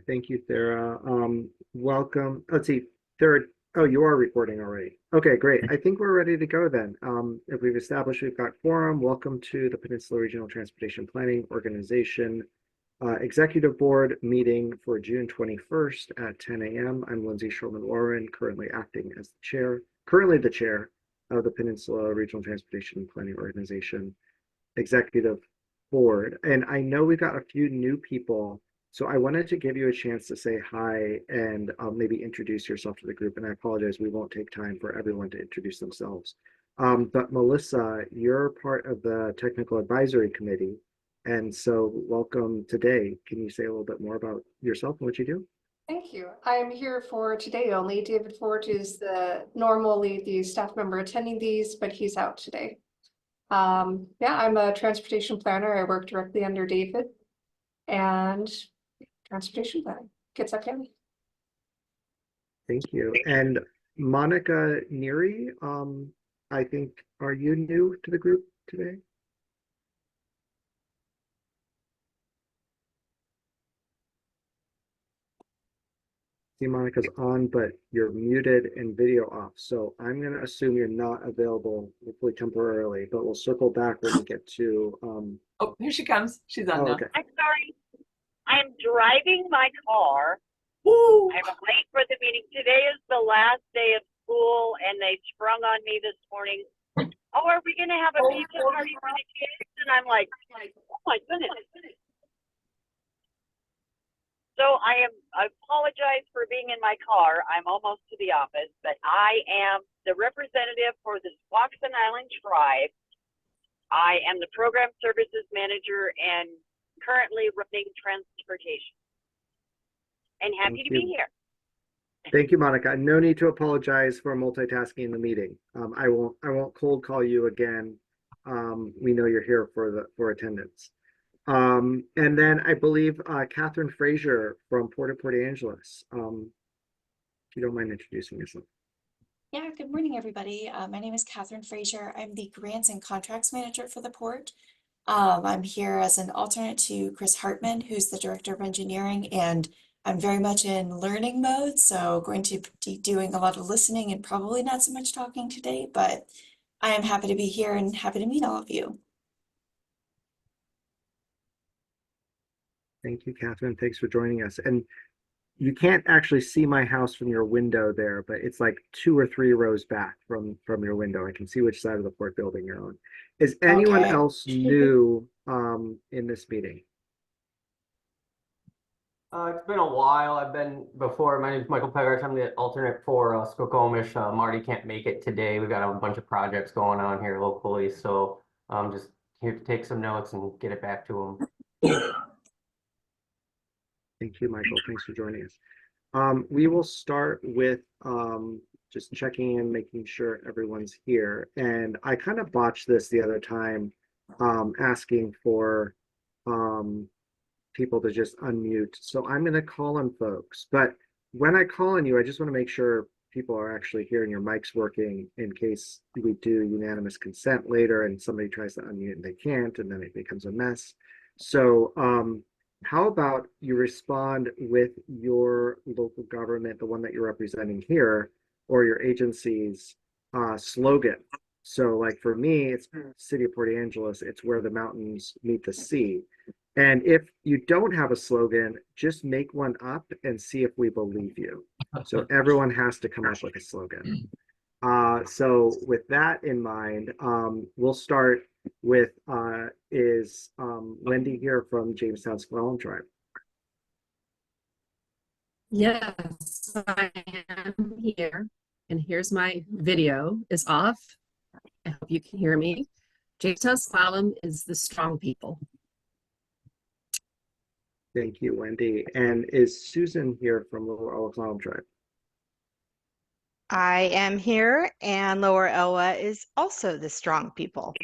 Thank you, Thera. Welcome. Let's see, Thera. Oh, you are recording already. Okay, great. I think we're ready to go then. If we've established we've got quorum, welcome to the Peninsula Regional Transportation Planning Organization Executive Board meeting for June 21st at 10 a.m. I'm Lindsay Shulman-Warren, currently acting as the chair of the Peninsula Regional Transportation Planning Organization Executive Board. And I know we've got a few new people, so I wanted to give you a chance to say hi and maybe introduce yourself to the group. And I apologize, we won't take time for everyone to introduce themselves. But Melissa, you're part of the Technical Advisory Committee. And so welcome today. Can you say a little bit more about yourself and what you do? Thank you. I'm here for today only. David Ford is normally the staff member attending these, but he's out today. Yeah, I'm a transportation planner. I work directly under David and transportation planning. Kitsap County. Thank you. And Monica Neary, I think, are you new to the group today? See, Monica's on, but you're muted and video off. So I'm going to assume you're not available, hopefully temporarily, but we'll circle back when we get to. Oh, here she comes. She's on now. Okay. I'm sorry. I'm driving my car. Woo! I'm late for the meeting. Today is the last day of school, and they sprung on me this morning. Oh, are we going to have a pizza party for the kids? And I'm like, oh my goodness. So I apologize for being in my car. I'm almost to the office, but I am the representative for the Squaxin Island Tribe. I am the program services manager and currently running transportation. And happy to be here. Thank you, Monica. No need to apologize for multitasking in the meeting. I won't cold call you again. We know you're here for attendance. And then I believe Catherine Frazier from Port Angeles. If you don't mind introducing yourself. Yeah, good morning, everybody. My name is Catherine Frazier. I'm the Grants and Contracts Manager for the Port. I'm here as an alternate to Chris Hartman, who's the Director of Engineering, and I'm very much in learning mode, so going to be doing a lot of listening and probably not so much talking today, but I am happy to be here and happy to meet all of you. Thank you, Catherine. Thanks for joining us. And you can't actually see my house from your window there, but it's like 2 or 3 rows back from your window. I can see which side of the Port building you're on. Is anyone Okay. else new in this meeting? It's been a while. I've been before. My name is Michael Peggars. I'm the alternate for Skokomish. Marty can't make it today. We've got a bunch of projects going on here locally, so I'm just here to take some notes and get it back to him. Thank you, Michael. Thanks for joining us. We will start with just checking in, making sure everyone's here. And I kind of botched this the other time, asking for people to just unmute. So I'm going to call on folks. But when I call on you, I just want to make sure people are actually here and your mic's working in case we do unanimous consent later and somebody tries to unmute and they can't, and then it becomes a mess. So how about you respond with your local government, the one that you're representing here, or your agency's slogan. So like for me, it's City of Port Angeles, it's where the mountains meet the sea. And if you don't have a slogan, just make one up and see if we believe you. So everyone has to come up with a slogan. So with that in mind, we'll start with is Wendy here from Jamestown Squallen Tribe? Yes, I am here. And here's my video is off. I hope you can hear me. Jamestown Squallen is the strong people. Thank you, Wendy. And is Susan here from Lower Elwha Tribe? I am here, and Lower Elwha is also the strong people.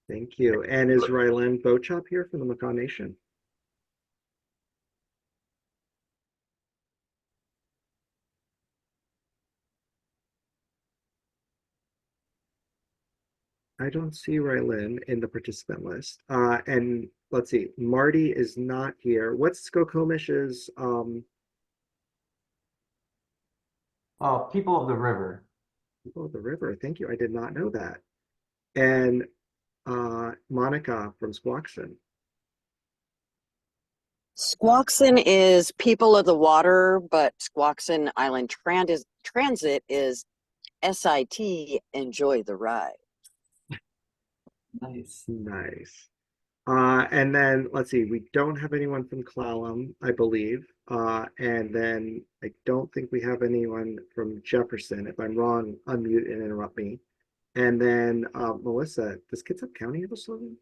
Thank you. And is Rylan Bochop here from the Makah Nation? I don't see Rylan in the participant list. And let's see, Marty is not here. What's Skokomish's People of the river. oh, the river? Thank you. I did not know that. And Monica from Squaxin. Squaxin is people of the water, but Squaxin Island Transit is SIT, enjoy the ride. Nice. Nice. And then let's see, we don't have anyone from Clallam, I believe. And then I don't think we have anyone from Jefferson. If I'm wrong, unmute and interrupt me. And then Melissa, does Kitsap County have a slogan?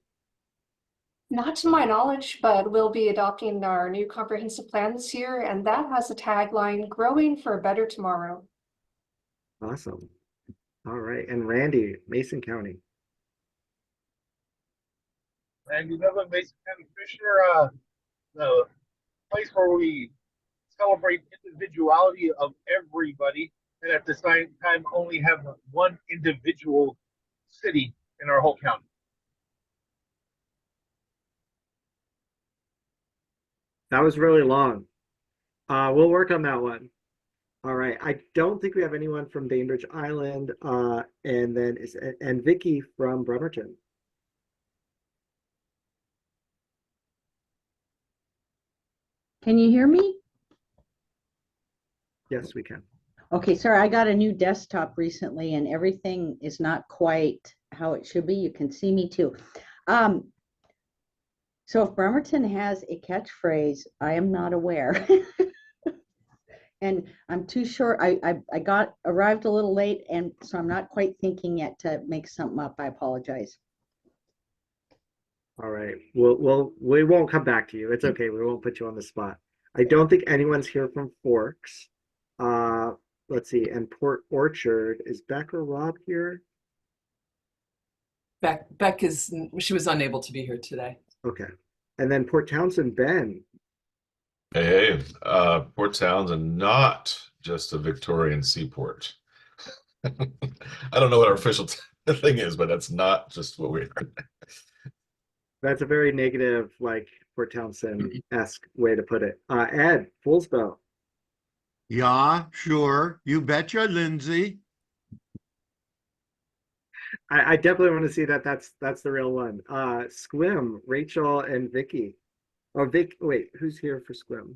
Not to my knowledge, but we'll be adopting our new comprehensive plan this year, and that has a tagline, growing for a better tomorrow. Awesome. All right. And Randy, Mason County. Randy Neville, Mason County Commissioner, the place where we celebrate individuality of everybody, and at the same time only have one individual city in our whole county. That was really long. We'll work on that one. All right. I don't think we have anyone from Bainbridge Island. And then and Vicky from Bremerton. Can you hear me? Yes, we can. Okay, sorry, I got a new desktop recently and everything is not quite how it should be. You can see me too. So if Bremerton has a catchphrase, I am not aware. And I'm too short. I arrived a little late, and so I'm not quite thinking yet to make something up. I apologize. All right. We won't come back to you. It's okay. We won't put you on the spot. I don't think anyone's here from Forks. Let's see. And Port Orchard, is Beck or Rob here? Beck she was unable to be here today. Okay. And then Port Townsend, Ben. Hey, Port Townsend, not just a Victorian seaport. I don't know what our official thing is, but that's not just what we are. That's a very negative, like Port Townsend-esque way to put it. Ed, Poolsville. Yeah, sure. You betcha, Lindsay. I definitely want to see that. That's the real one. Squim, Rachel and Vicky. Oh, wait, who's here for Squim?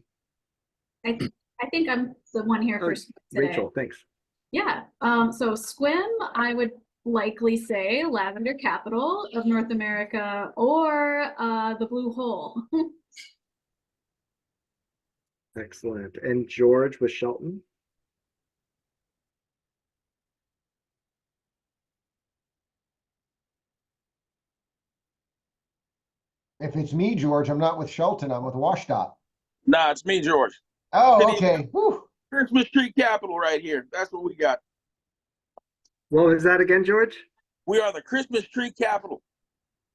I think I'm the one here for Squim today. Rachel, thanks. Yeah. So Squim, I would likely say Lavender Capital of North America or the Blue Hole. Excellent. And George with Shelton. If it's me, George, I'm not with Shelton. I'm with Washtop. Nah, it's me, George. Oh, okay. Whew. Christmas tree capital right here. That's what we got. What was that again, George? We are the Christmas tree capital.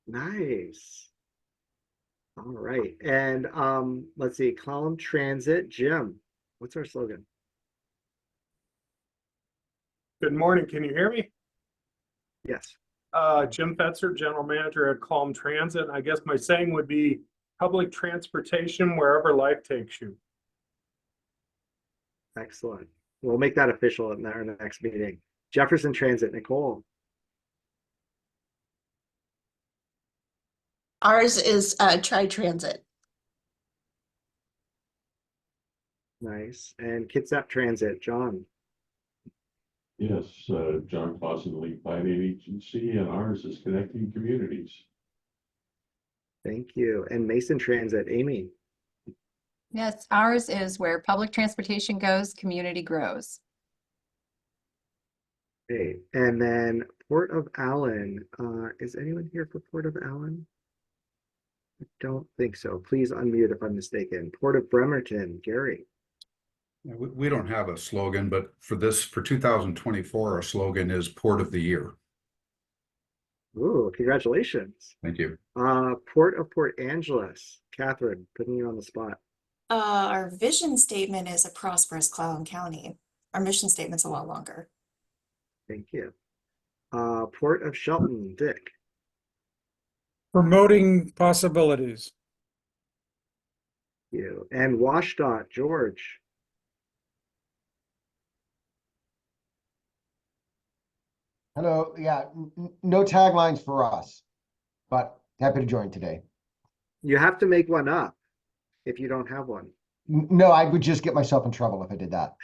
Nice. All right. And let's see, Column Transit, Jim. What's our slogan? Good morning. Can you hear me? Yes. Jim Fetzer, General Manager at Calm Transit. I guess my saying would be public transportation wherever life takes you. Excellent. We'll make that official in our next meeting. Jefferson Transit, Nicole. Ours is Tri-Transit. Nice. And Kitsap Transit, John. Yes, John Clausen, League 58 Agency, and ours is Connecting Communities. Thank you. And Mason Transit, Amy. Yes, ours is where public transportation goes, community grows. Great. And then Port of Allen. Is anyone here for Port of Allen? I don't think so. Please unmute if I'm mistaken. Port of Bremerton, Gary. We don't have a slogan, but for 2024, our slogan is Port of the Year. Ooh, congratulations. Thank you. Port of Port Angeles, Catherine, putting you on the spot. Our vision statement is a prosperous Clallam County. Our mission statement's a lot longer. Thank you. Port of Shelton, Dick. Promoting possibilities. You. And WashDOT, George. Hello. Yeah, no taglines for us, but happy to join today. You have to make one up if you don't have one. No, I would just get myself in trouble if I did that.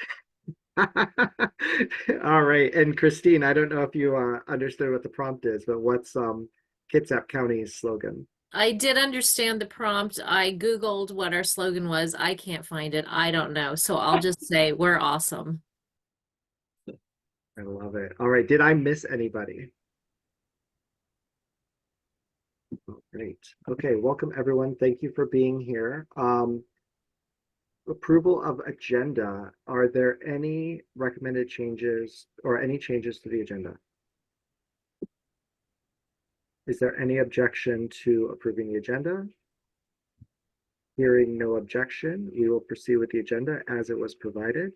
All right. And Christine, I don't know if you understood what the prompt is, but what's Kitsap County's slogan? I did understand the prompt. I Googled what our slogan was. I can't find it. I don't know. So I'll just say we're awesome. I love it. All right. Did I miss anybody? Oh, great. Okay. Welcome, everyone. Thank you for being here. Approval of agenda. Are there any recommended changes or any changes to the agenda? Is there any objection to approving the agenda? Hearing no objection, we will proceed with the agenda as it was provided.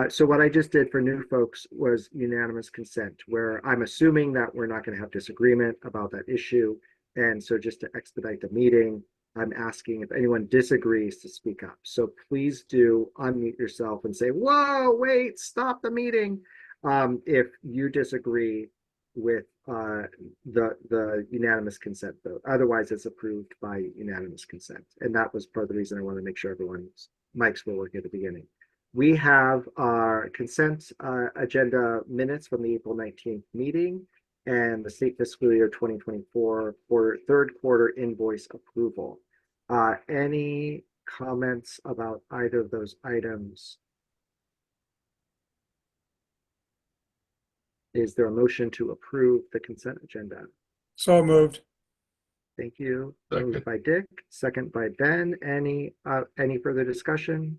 So what I just did for new folks was unanimous consent, where I'm assuming that we're not going to have disagreement about that issue. And so just to expedite the meeting, I'm asking if anyone disagrees to speak up. So please do unmute yourself and say, whoa, wait, stop the meeting. If you disagree with the unanimous consent vote. Otherwise, it's approved by unanimous consent. And that was part of the reason I want to make sure everyone's mics were working at the beginning. We have our consent agenda minutes from the April 19th meeting and the state fiscal year 2024 for third quarter invoice approval. Any comments about either of those items? Is there a motion to approve the consent agenda? So moved. Thank you. Second. Moved by Dick, second by Ben. Any further discussion?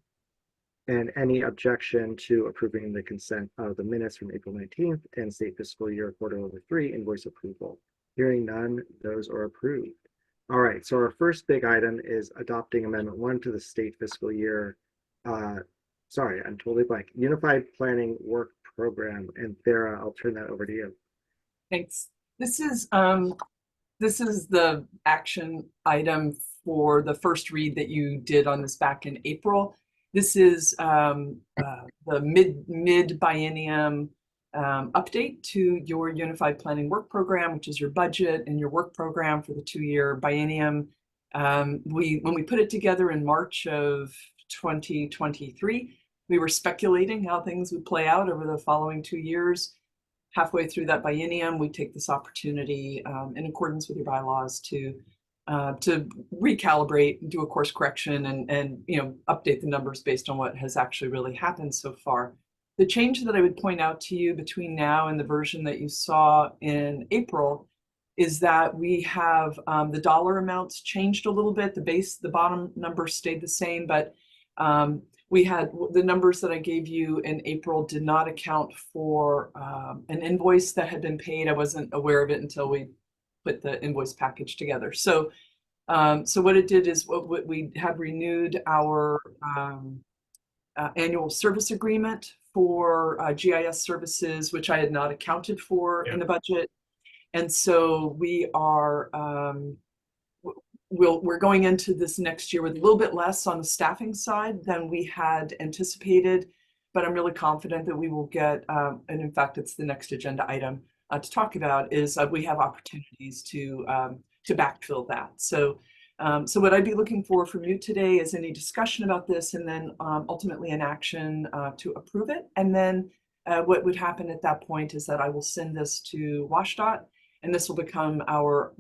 And any objection to approving the consent of the minutes from April 19th and state fiscal year quarter over 3 invoice approval? Hearing none, those are approved. All right, so our first big item is adopting Amendment 1 to the state fiscal year. Sorry, I'm totally blank. Unified Planning Work Program. And Farah, I'll turn that over to you. Thanks. This is the action item for the first read that you did on this back in April. This is the mid biennium update to your Unified Planning Work Program, which is your budget and your work program for the 2-year biennium. When we put it together in March of 2023, we were speculating how things would play out over the following 2 years. Halfway through that biennium, we take this opportunity in accordance with your bylaws to recalibrate, do a course correction, and update the numbers based on what has actually really happened so far. The change that I would point out to you between now and the version that you saw in April is that we have the dollar amounts changed a little bit. The bottom number stayed the same, but we had the numbers that I gave you in April did not account for an invoice that had been paid. I wasn't aware of it until we put the invoice package together. So what it did is we have renewed our annual service agreement for GIS services, which I had not accounted for in the budget. And so we are we're going into this next year with a little bit less on the staffing side than we had anticipated, but I'm really confident that we will get, and in fact, it's the next agenda item to talk about, is we have opportunities to backfill that. So what I'd be looking for from you today is any discussion about this, and then ultimately an action to approve it. And then what would happen at that point is that I will send this to WashDOT, and this will become our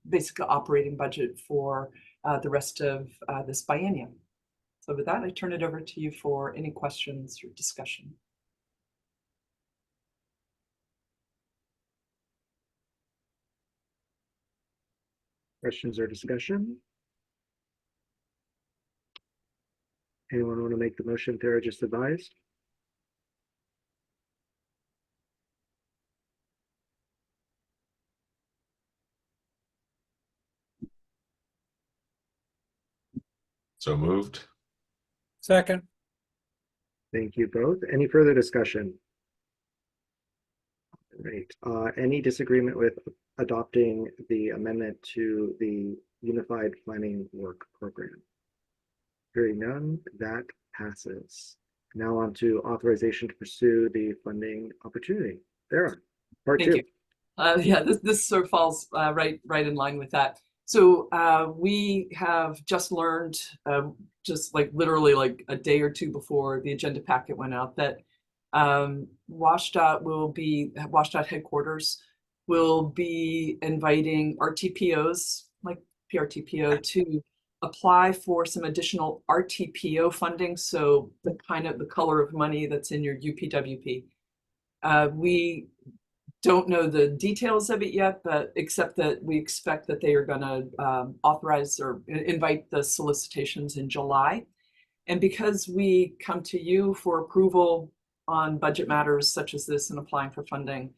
basic operating budget for the rest of this biennium. So with that, I turn it over to you for any questions or discussion. Questions or discussion? Anyone want to make the motion Tara just advised? So moved. Second. Thank you both. Any further discussion? Great. Any disagreement with adopting the amendment to the Unified Planning Work Program? Hearing none, that passes. Now on to authorization to pursue the funding opportunity. Sarah, part Thank two. you. Yeah, this sort of falls right in line with that. So we have just learned, just like literally like a day or two before the agenda packet went out, that WashDOT headquarters will be inviting RTPOs like PRTPO to apply for some additional RTPO funding. So the color of money that's in your UPWP. We don't know the details of it yet, but except that we expect that they are going to authorize or invite the solicitations in July. And because we come to you for approval on budget matters such as this and applying for funding,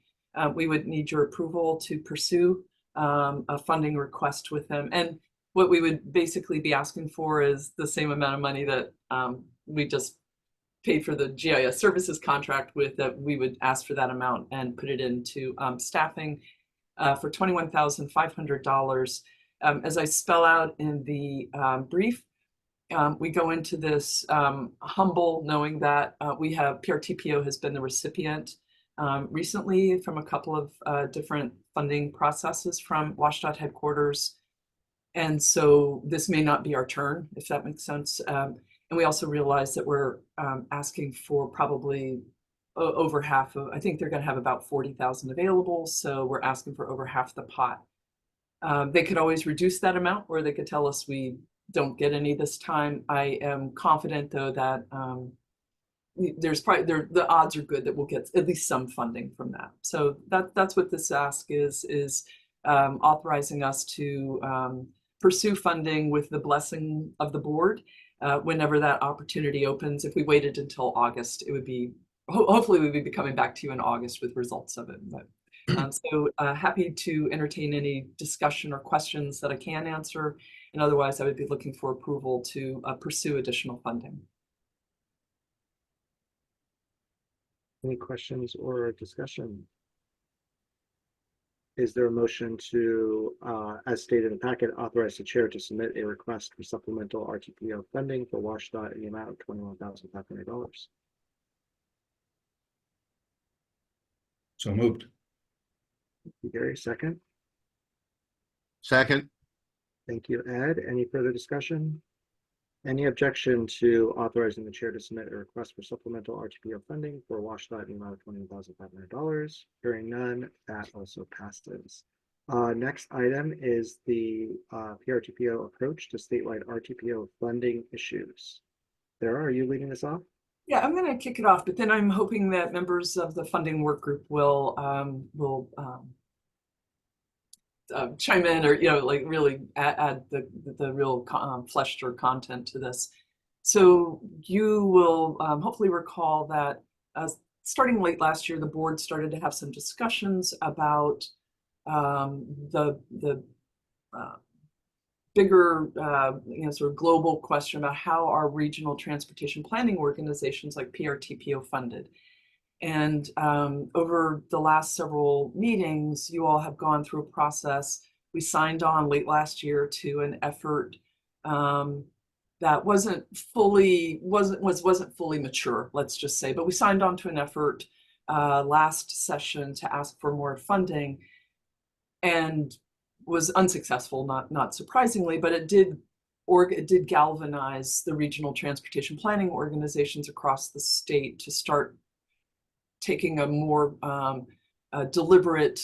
we would need your approval to pursue a funding request with them. And what we would basically be asking for is the same amount of money that we just paid for the GIS services contract with, that we would ask for that amount and put it into staffing for $21,500. As I spell out in the brief, we go into this humble knowing that PRTPO has been the recipient recently from a couple of different funding processes from WashDOT headquarters. And so this may not be our turn, if that makes sense. And we also realize that we're asking for probably over half of, I think they're going to have about 40,000 available. So we're asking for over half the pot. They could always reduce that amount, or they could tell us we don't get any this time. I am confident though that the odds are good that we'll get at least some funding from that. So that's what this ask is authorizing us to pursue funding with the blessing of the board. Whenever that opportunity opens. If we waited until August, it would be, hopefully we would be coming back to you in August with results of it. But, so happy to entertain any discussion or questions that I can answer. And otherwise I would be looking for approval to pursue additional funding. Any questions or discussion? Is there a motion to, as stated in the packet, authorize the chair to submit a request for supplemental RTPO funding for WashDOT in the amount of $21,500? So moved. Thank you, Gary. Second. Second. Thank you, Ed. Any further discussion? Any objection to authorizing the chair to submit a request for supplemental RTPO funding for WashDOT in the amount of $21,500? Hearing none, that also passes. Next item is the PRTPO approach to statewide RTPO funding issues. Sarah, are you leading this off? Yeah, I'm going to kick it off, but then I'm hoping that members of the funding work group will chime in, or like really add the real fleshed or content to this. So you will hopefully recall that starting late last year, the board started to have some discussions about the bigger sort of global question about how are regional transportation planning organizations like PRTPO funded. And over the last several meetings, you all have gone through a process. We signed on late last year to an effort that wasn't fully mature, let's just say. But we signed on to an effort last session to ask for more funding, and was unsuccessful, not surprisingly, but it did galvanize the regional transportation planning organizations across the state to start taking a more deliberate,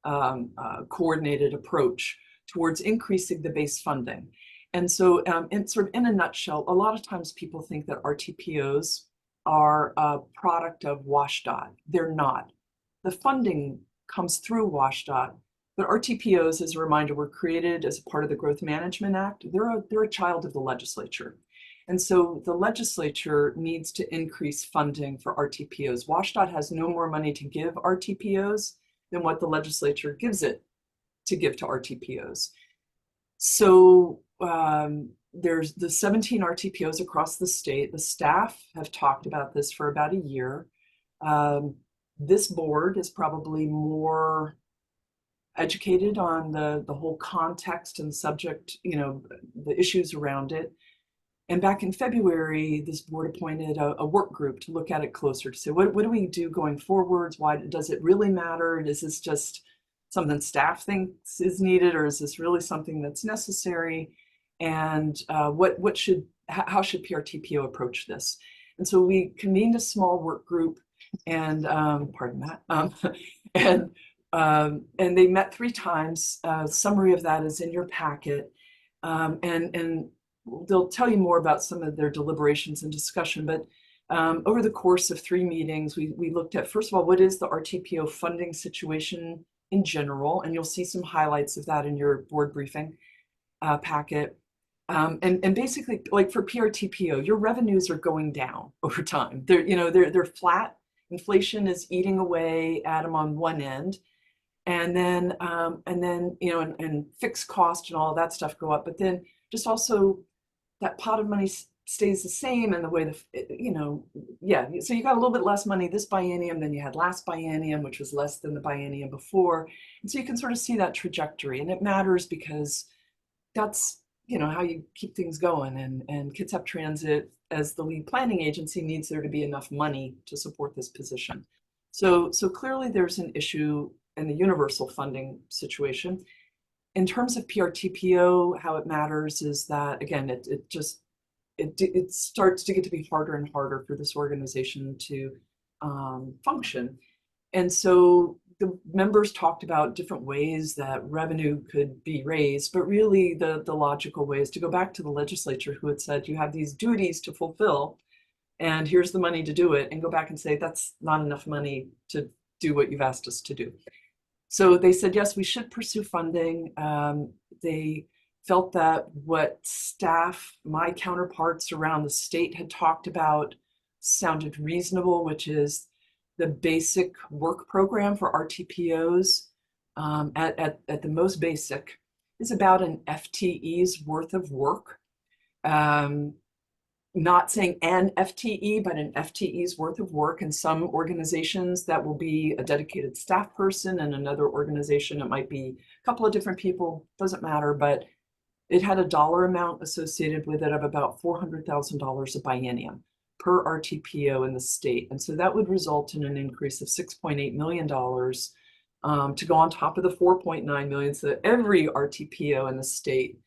coordinated approach towards increasing the base funding. And so in a nutshell, a lot of times people think that RTPOs are a product of WashDOT. They're not. The funding comes through WashDOT, but RTPOs, as a reminder, were created as a part of the Growth Management Act. They're a child of the legislature. And so the legislature needs to increase funding for RTPOs. WashDOT has no more money to give RTPOs than what the legislature gives it to give to RTPOs. So there's the 17 RTPOs across the state. The staff have talked about this for about a year. this board is probably more educated on the whole context and subject, the issues around it. And back in February, this board appointed a work group to look at it closer, to say, what do we do going forwards? Why does it really matter? Is this just something staff thinks is needed, or is this really something that's necessary? And how should PRTPO approach this? And so we convened a small work group, and pardon that, and they met 3 times. Summary of that is in your packet, and they'll tell you more about some of their deliberations and discussion. But over the course of 3 meetings, we looked at, first of all, what is the RTPO funding situation in general, and you'll see some highlights of that in your board briefing packet. And basically, like for PRTPO, your revenues are going down over time. They're flat. Inflation is eating away at them on one end, and then and fixed cost and all that stuff go up. But then just also that pot of money stays the same, and the way so you got a little bit less money this biennium than you had last biennium, which was less than the biennium before. And so you can sort of see that trajectory, and it matters because that's how you keep things going. And Kitsap Transit, as the lead planning agency, needs there to be enough money to support this position. So clearly there's an issue in the universal funding situation. In terms of PRTPO, how it matters is that, again, it starts to get to be harder and harder for this organization to function. And so the members talked about different ways that revenue could be raised, but really the logical way is to go back to the legislature, who had said, you have these duties to fulfill, and here's the money to do it, and go back and say, that's not enough money to do what you've asked us to do. So they said, yes, we should pursue funding. They felt that what staff, my counterparts around the state, had talked about sounded reasonable, which is the basic work program for RTPOs at the most basic is about an FTE's worth of work. Not saying an FTE, but an FTE's worth of work. In some organizations, that will be a dedicated staff person, and another organization, it might be a couple of different people, doesn't matter, but it had a dollar amount associated with it of about $400,000 a biennium per RTPO in the state. And so that would result in an increase of $6.8 million to go on top of the $4.9 million, so that every RTPO in the state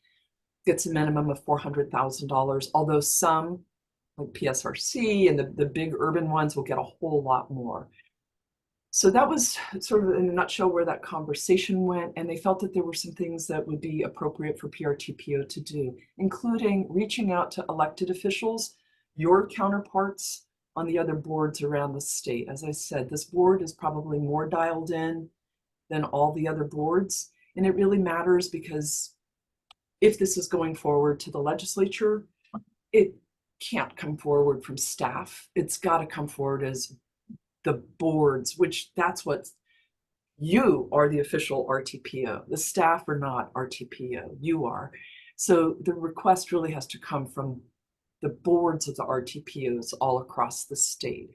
gets a minimum of $400,000, although some, like PSRC and the big urban ones, will get a whole lot more. So that was sort of in a nutshell where that conversation went, and they felt that there were some things that would be appropriate for PRTPO to do, including reaching out to elected officials, your counterparts on the other boards around the state. As I said, this board is probably more dialed in than all the other boards, and it really matters because if this is going forward to the legislature, it can't come forward from staff. It's got to come forward as the boards, which that's what you are, the official RTPO. The staff are not RTPO, you are. So the request really has to come from the boards of the RTPOs all across the state.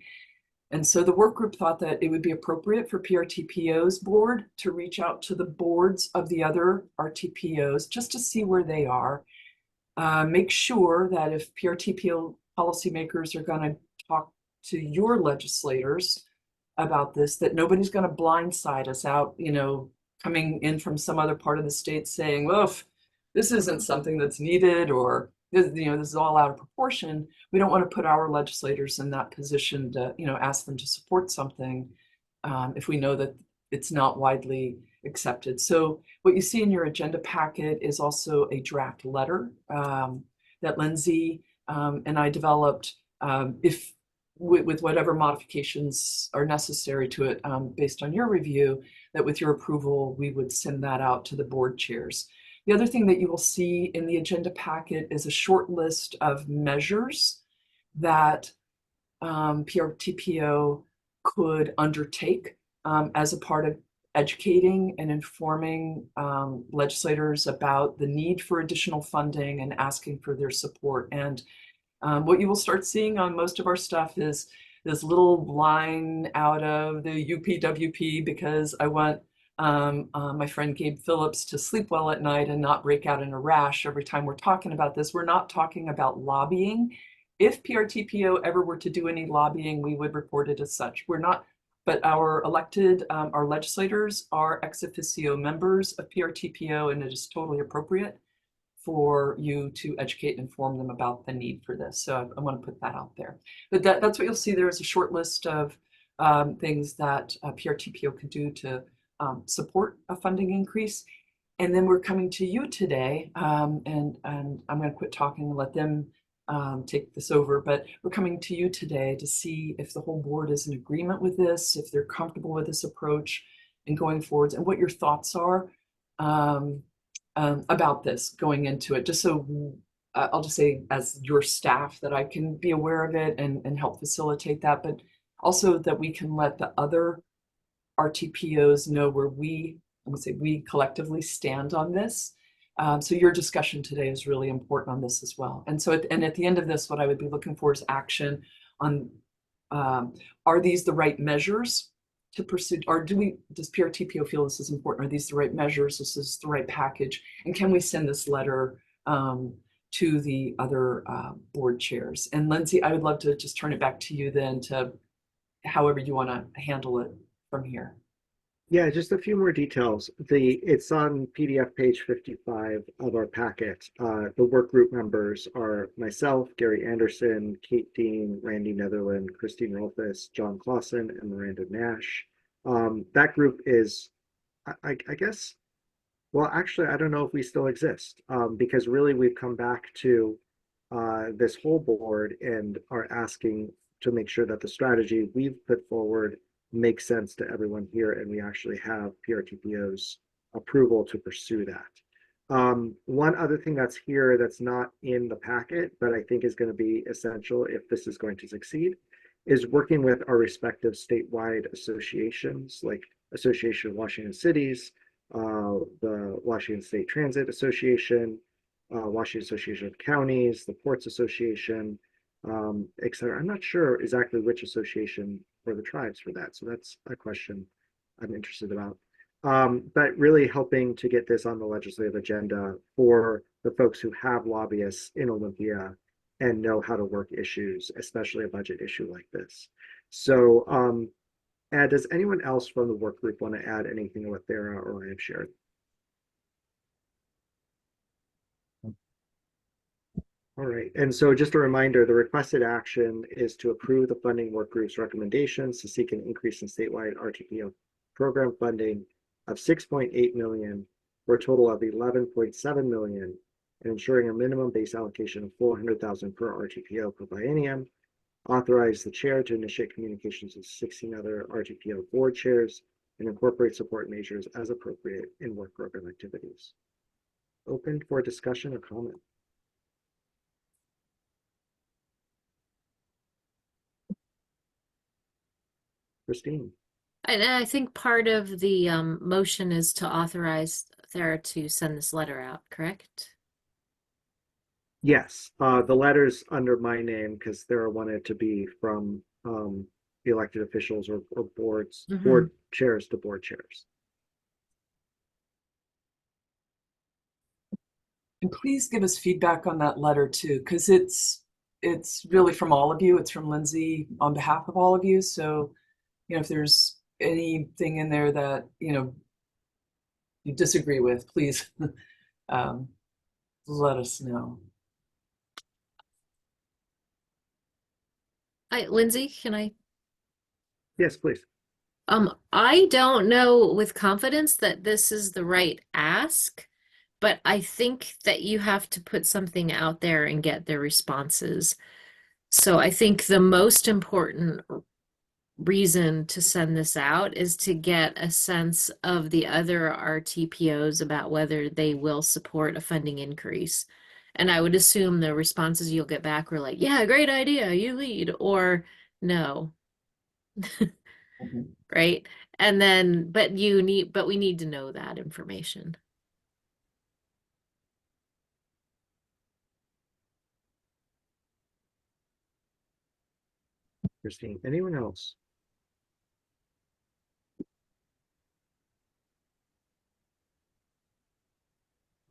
And so the work group thought that it would be appropriate for PRTPO's board to reach out to the boards of the other RTPOs just to see where they are. Make sure that if PRTPO policymakers are going to talk to your legislators about this, that nobody's going to blindside us out, coming in from some other part of the state saying, well, this isn't something that's needed, or this is all out of proportion. We don't want to put our legislators in that position to, ask them to support something if we know that it's not widely accepted. So what you see in your agenda packet is also a draft letter that Lindsay and I developed, with whatever modifications are necessary to it based on your review, that with your approval, we would send that out to the board chairs. The other thing that you will see in the agenda packet is a short list of measures that PRTPO could undertake as a part of educating and informing legislators about the need for additional funding and asking for their support. And what you will start seeing on most of our stuff is this little line out of the UPWP because I want my friend Gabe Phillips to sleep well at night and not break out in a rash every time we're talking about this. We're not talking about lobbying. If PRTPO ever were to do any lobbying, we would report it as such. We're not, but our elected, our legislators are ex officio members of PRTPO, and it is totally appropriate for you to educate and inform them about the need for this. So I want to put that out there. But that's what you'll see there is a short list of things that PRTPO could do to support a funding increase. And then we're coming to you today, and I'm going to quit talking and let them take this over, but we're coming to you today to see if the whole board is in agreement with this, if they're comfortable with this approach and going forwards, and what your thoughts are about this going into it. Just so I'll just say as your staff that I can be aware of it and help facilitate that, but also that we can let the other RTPOs know where we collectively stand on this. So your discussion today is really important on this as well. And so at the end of this, what I would be looking for is action on, are these the right measures to pursue, or does PRTPO feel this is important? Are these the right measures? This is the right package? And can we send this letter to the other board chairs? And Lindsay, I would love to just turn it back to you then to however you want to handle it from here. Yeah, just a few more details. It's on PDF page 55 of our packet. The work group members are myself, Gary Anderson, Kate Dean, Randy Netherland, Christine Rolfus, John Clausen, and Miranda Nash. That group is, I guess, well, actually, I don't know if we still exist, because really we've come back to this whole board and are asking to make sure that the strategy we've put forward makes sense to everyone here, and we actually have PRTPO's approval to pursue that. One other thing that's here that's not in the packet, but I think is going to be essential if this is going to succeed, is working with our respective statewide associations, like Association of Washington Cities, the Washington State Transit Association, Washington Association of Counties, the Ports Association, et cetera. I'm not sure exactly which association for the tribes for that. So that's a question I'm interested about. But really helping to get this on the legislative agenda for the folks who have lobbyists in Olympia and know how to work issues, especially a budget issue like this. So, does anyone else from the work group want to add anything to what Thera or I have shared? All right, and so just a reminder, the requested action is to approve the funding work group's recommendations to seek an increase in statewide RTPO program funding of 6.8 million for a total of 11.7 million, and ensuring a minimum base allocation of 400,000 per RTPO per biennium. Authorize the chair to initiate communications with 16 other RTPO board chairs and incorporate support measures as appropriate in work program activities. Open for discussion or comment. Christine. And I think part of the motion is to authorize Thera to send this letter out, correct? Yes, the letter's under my name because Thera wanted to be from the elected officials or boards, board chairs to board chairs. And please give us feedback on that letter too, because it's really from all of you. It's from Lindsay on behalf of all of you. So, you know, if there's anything in there that, you know, you disagree with, please let us know. Lindsay, can I? Yes, please. I don't know with confidence that this is the right ask, but I think that you have to put something out there and get their responses. So I think the most important reason to send this out is to get a sense of the other RTPOs about whether they will support a funding increase. And I would assume the responses you'll get back were like, yeah, great idea, you lead, or no. Right? And then, but we need to know that information. Christine. Anyone else?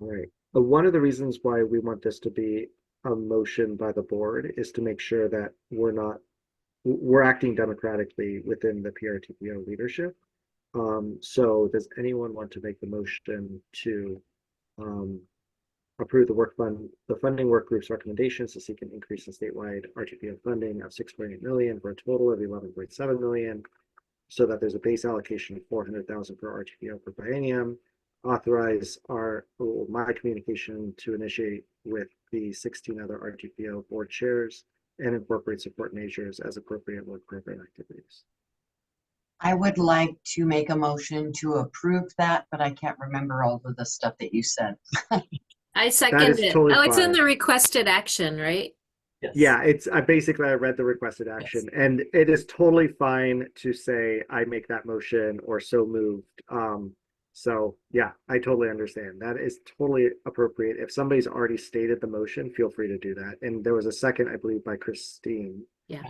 All right. But one of the reasons why we want this to be a motion by the board is to make sure that we're acting democratically within the PRTPO leadership. So does anyone want to make the motion to approve the funding work group's recommendations to seek an increase in statewide RTPO funding of 6.8 million for a total of 11.7 million, so that there's a base allocation of 400,000 per RTPO per biennium. Authorize my communication to initiate with the 16 other RTPO board chairs and incorporate support measures as appropriate work program activities. I would like to make a motion to approve that, but I can't remember all of the stuff that you said. I second is it. totally Oh, it's in fine. the requested action, right? Yes. Yeah, I read the requested action, and it is totally fine to say I make that motion or so moved. So yeah, I totally understand. That is totally appropriate. If somebody's already stated the motion, feel free to do that. And there was a second, I believe, by Christine. Yeah.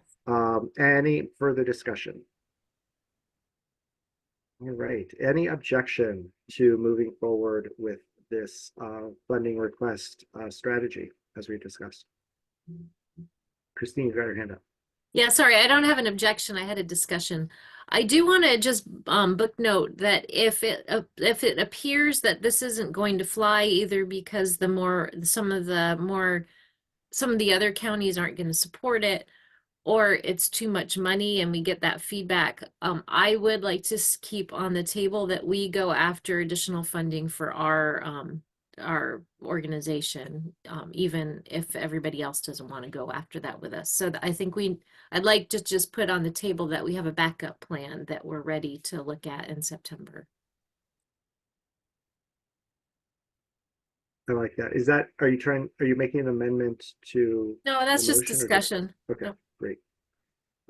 Any further discussion? All right. Any objection to moving forward with this funding request strategy as we discussed? Christine, you got your hand up. Yeah, sorry, I don't have an objection. I had a discussion. I do want to just book note that if it appears that this isn't going to fly, either because some of the other counties aren't going to support it, or it's too much money and we get that feedback, I would like to keep on the table that we go after additional funding for our organization, even if everybody else doesn't want to go after that with us. So I think I'd like to just put on the table that we have a backup plan that we're ready to look at in September. I like that. Are you making an amendment to No, that's the just motion or discussion. Okay, No. great.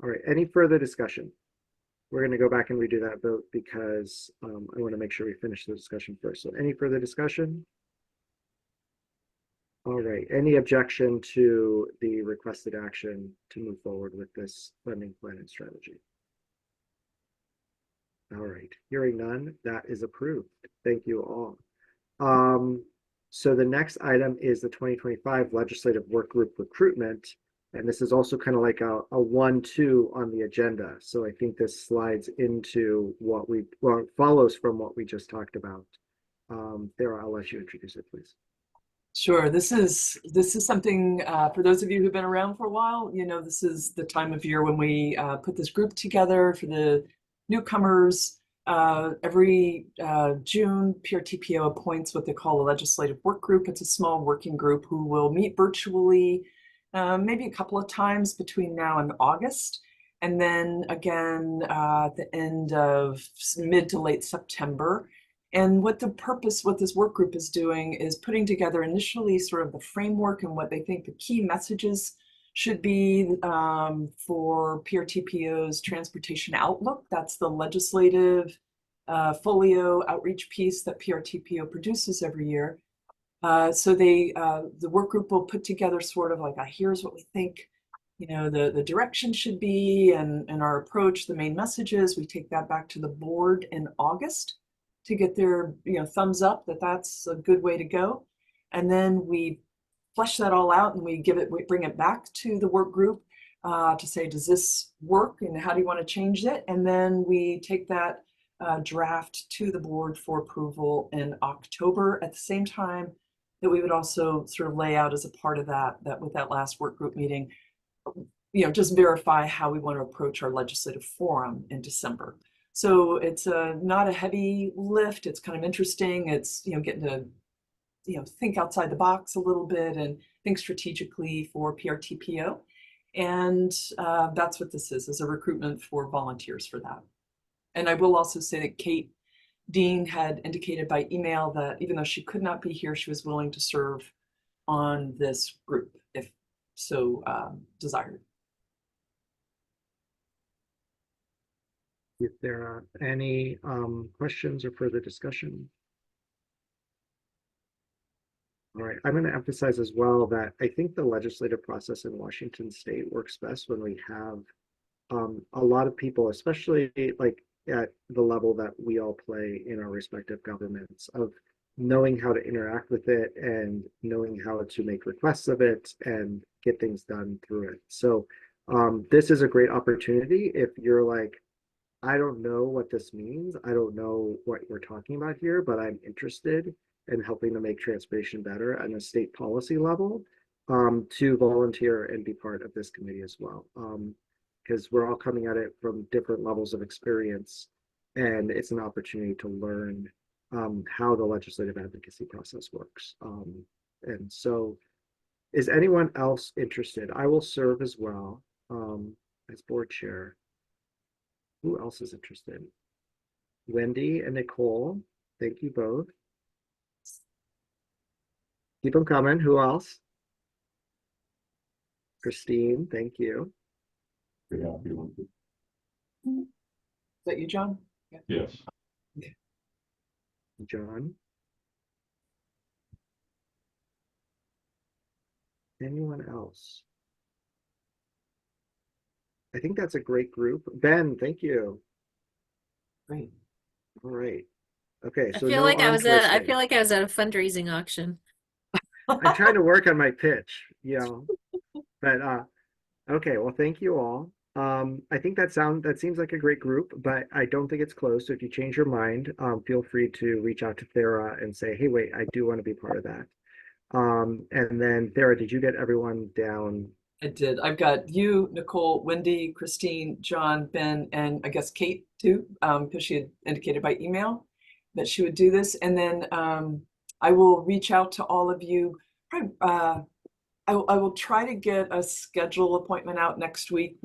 All right, any further discussion? We're going to go back and redo that vote because I want to make sure we finish the discussion first. So any further discussion? All right, any objection to the requested action to move forward with this funding plan and strategy? All right, hearing none, that is approved. Thank you all. So the next item is the 2025 legislative work group recruitment. And this is also kind of like a 1-2 on the agenda. So I think this slides into it follows from what we just talked about. Sarah, I'll let you introduce it, please. Sure. This is something for those of you who've been around for a while. This is the time of year when we put this group together for the newcomers. Every June, PRTPO appoints what they call a legislative work group. It's a small working group who will meet virtually maybe a couple of times between now and August. And then again at the end of mid to late September. And what this work group is doing is putting together initially sort of the framework and what they think the key messages should be for PRTPO's Transportation Outlook. That's the legislative folio outreach piece that PRTPO produces every year. So the work group will put together sort of like here's what we think, the direction should be and our approach, the main messages. We take that back to the board in August to get their thumbs up that that's a good way to go. And then we flesh that all out and we bring it back to the work group to say, does this work and how do you want to change it? And then we take that draft to the board for approval in October, at the same time that we would also sort of lay out as a part of that with that last work group meeting, just verify how we want to approach our legislative forum in December. So it's not a heavy lift. It's kind of interesting. It's getting to think outside the box a little bit and think strategically for PRTPO. And that's what this is a recruitment for volunteers for that. And I will also say that Kate Dean had indicated by email that even though she could not be here, she was willing to serve on this group if so desired. If there are any questions or further discussion. All right, I'm going to emphasize as well that I think the legislative process in Washington State works best when we have a lot of people, especially like at the level that we all play in our respective governments, of knowing how to interact with it and knowing how to make requests of it and get things done through it. So this is a great opportunity if you're like, I don't know what this means. I don't know what we're talking about here, but I'm interested in helping to make transportation better at a state policy level, to volunteer and be part of this committee as well. Because we're all coming at it from different levels of experience, and it's an opportunity to learn how the legislative advocacy process works. And so, is anyone else interested? I will serve as well as board chair. Who else is interested? Wendy and Nicole, thank you both. Keep them coming. Who else? Christine, thank you. Yeah, if you want to. Is that you, John? Yeah. Yes. John. Anyone else? I think that's a great group. Ben, thank you. Great. All right. Okay, I so feel no like I arm was at I twisting. feel like I was at a fundraising auction. I'm trying to work on my pitch, but okay, well, thank you all. I think that seems like a great group, but I don't think it's closed. So if you change your mind, feel free to reach out to Thera and say, hey, wait, I do want to be part of that. And then Thera, did you get everyone down? I did. I've got you, Nicole, Wendy, Christine, John, Ben, and I guess Kate too, because she had indicated by email that she would do this. And then I will reach out to all of you. I will try to get a schedule appointment out next week.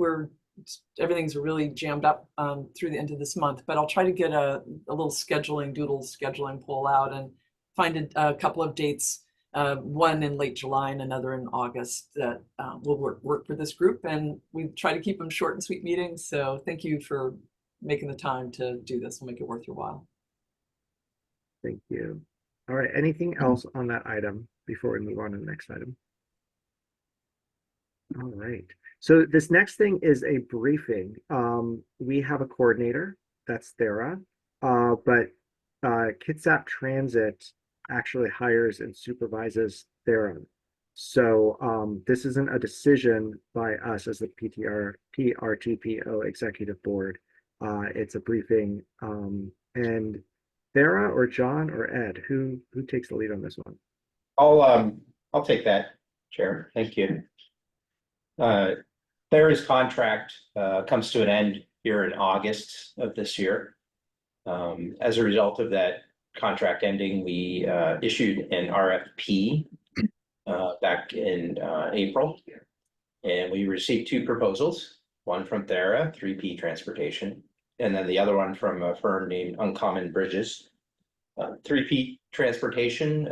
Everything's really jammed up through the end of this month, but I'll try to get a little scheduling poll out and find a couple of dates. One in late July and another in August that will work for this group, and we try to keep them short and sweet meetings. So thank you for making the time to do this. We'll make it worth your while. Thank you. All right, anything else on that item before we move on to the next item? All right, so this next thing is a briefing. We have a coordinator, that's Thera, but Kitsap Transit actually hires and supervises Thera. So this isn't a decision by us as the PRTPO executive board. It's a briefing. And Thera or John or Ed, who takes the lead on this one? I'll take that, Chair. Thank you. Thera's contract comes to an end here in August of this year. As a result of that contract ending, we issued an RFP back in April, and we received two proposals, one from Thera, 3P Transportation, and then the other one from a firm named Uncommon Bridges. 3P Transportation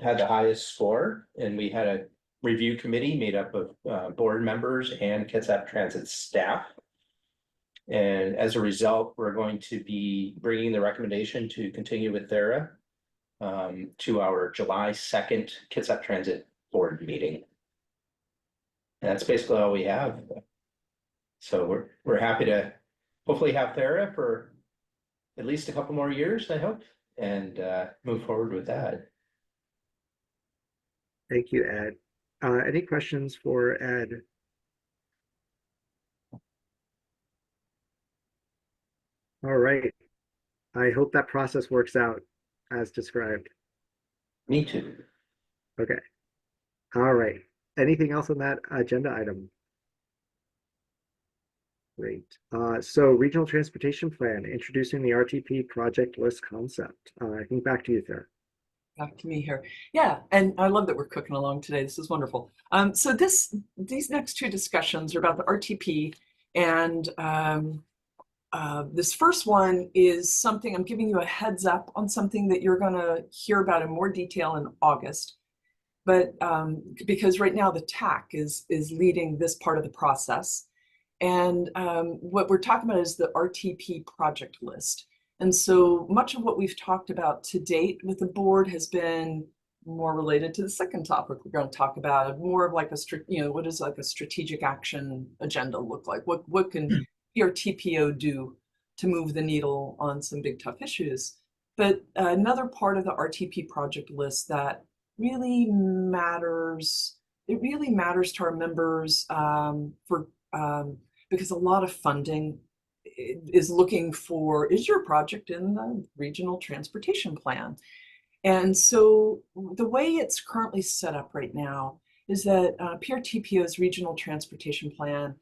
had the highest score, and we had a review committee made up of board members and Kitsap Transit staff. And as a result, we're going to be bringing the recommendation to continue with Thera to our July 2nd Kitsap Transit board meeting. And that's basically all we have. So we're happy to hopefully have Thera for at least a couple more years, I hope, and move forward with that. Thank you, Ed. Any questions for Ed? All right. I hope that process works out as described. Me too. Okay. All right. Anything else on that agenda item? Great. So regional transportation plan, introducing the RTP project list concept. I think back to you, Thera. Back to me here. Yeah, and I love that we're cooking along today. This is wonderful. So these next two discussions are about the RTP, and this first one is something I'm giving you a heads up on, something that you're going to hear about in more detail in August. But because right now the TAC is leading this part of the process, and what we're talking about is the RTP project list. And so much of what we've talked about to date with the board has been more related to the second topic we're going to talk about, more of like what does like a strategic action agenda look like? What can PRTPO do to move the needle on some big tough issues? But another part of the RTP project list that really matters, it really matters to our members because a lot of funding is looking for, is your project in the regional transportation plan? And so the way it's currently set up right now is that PRTPO's regional transportation plan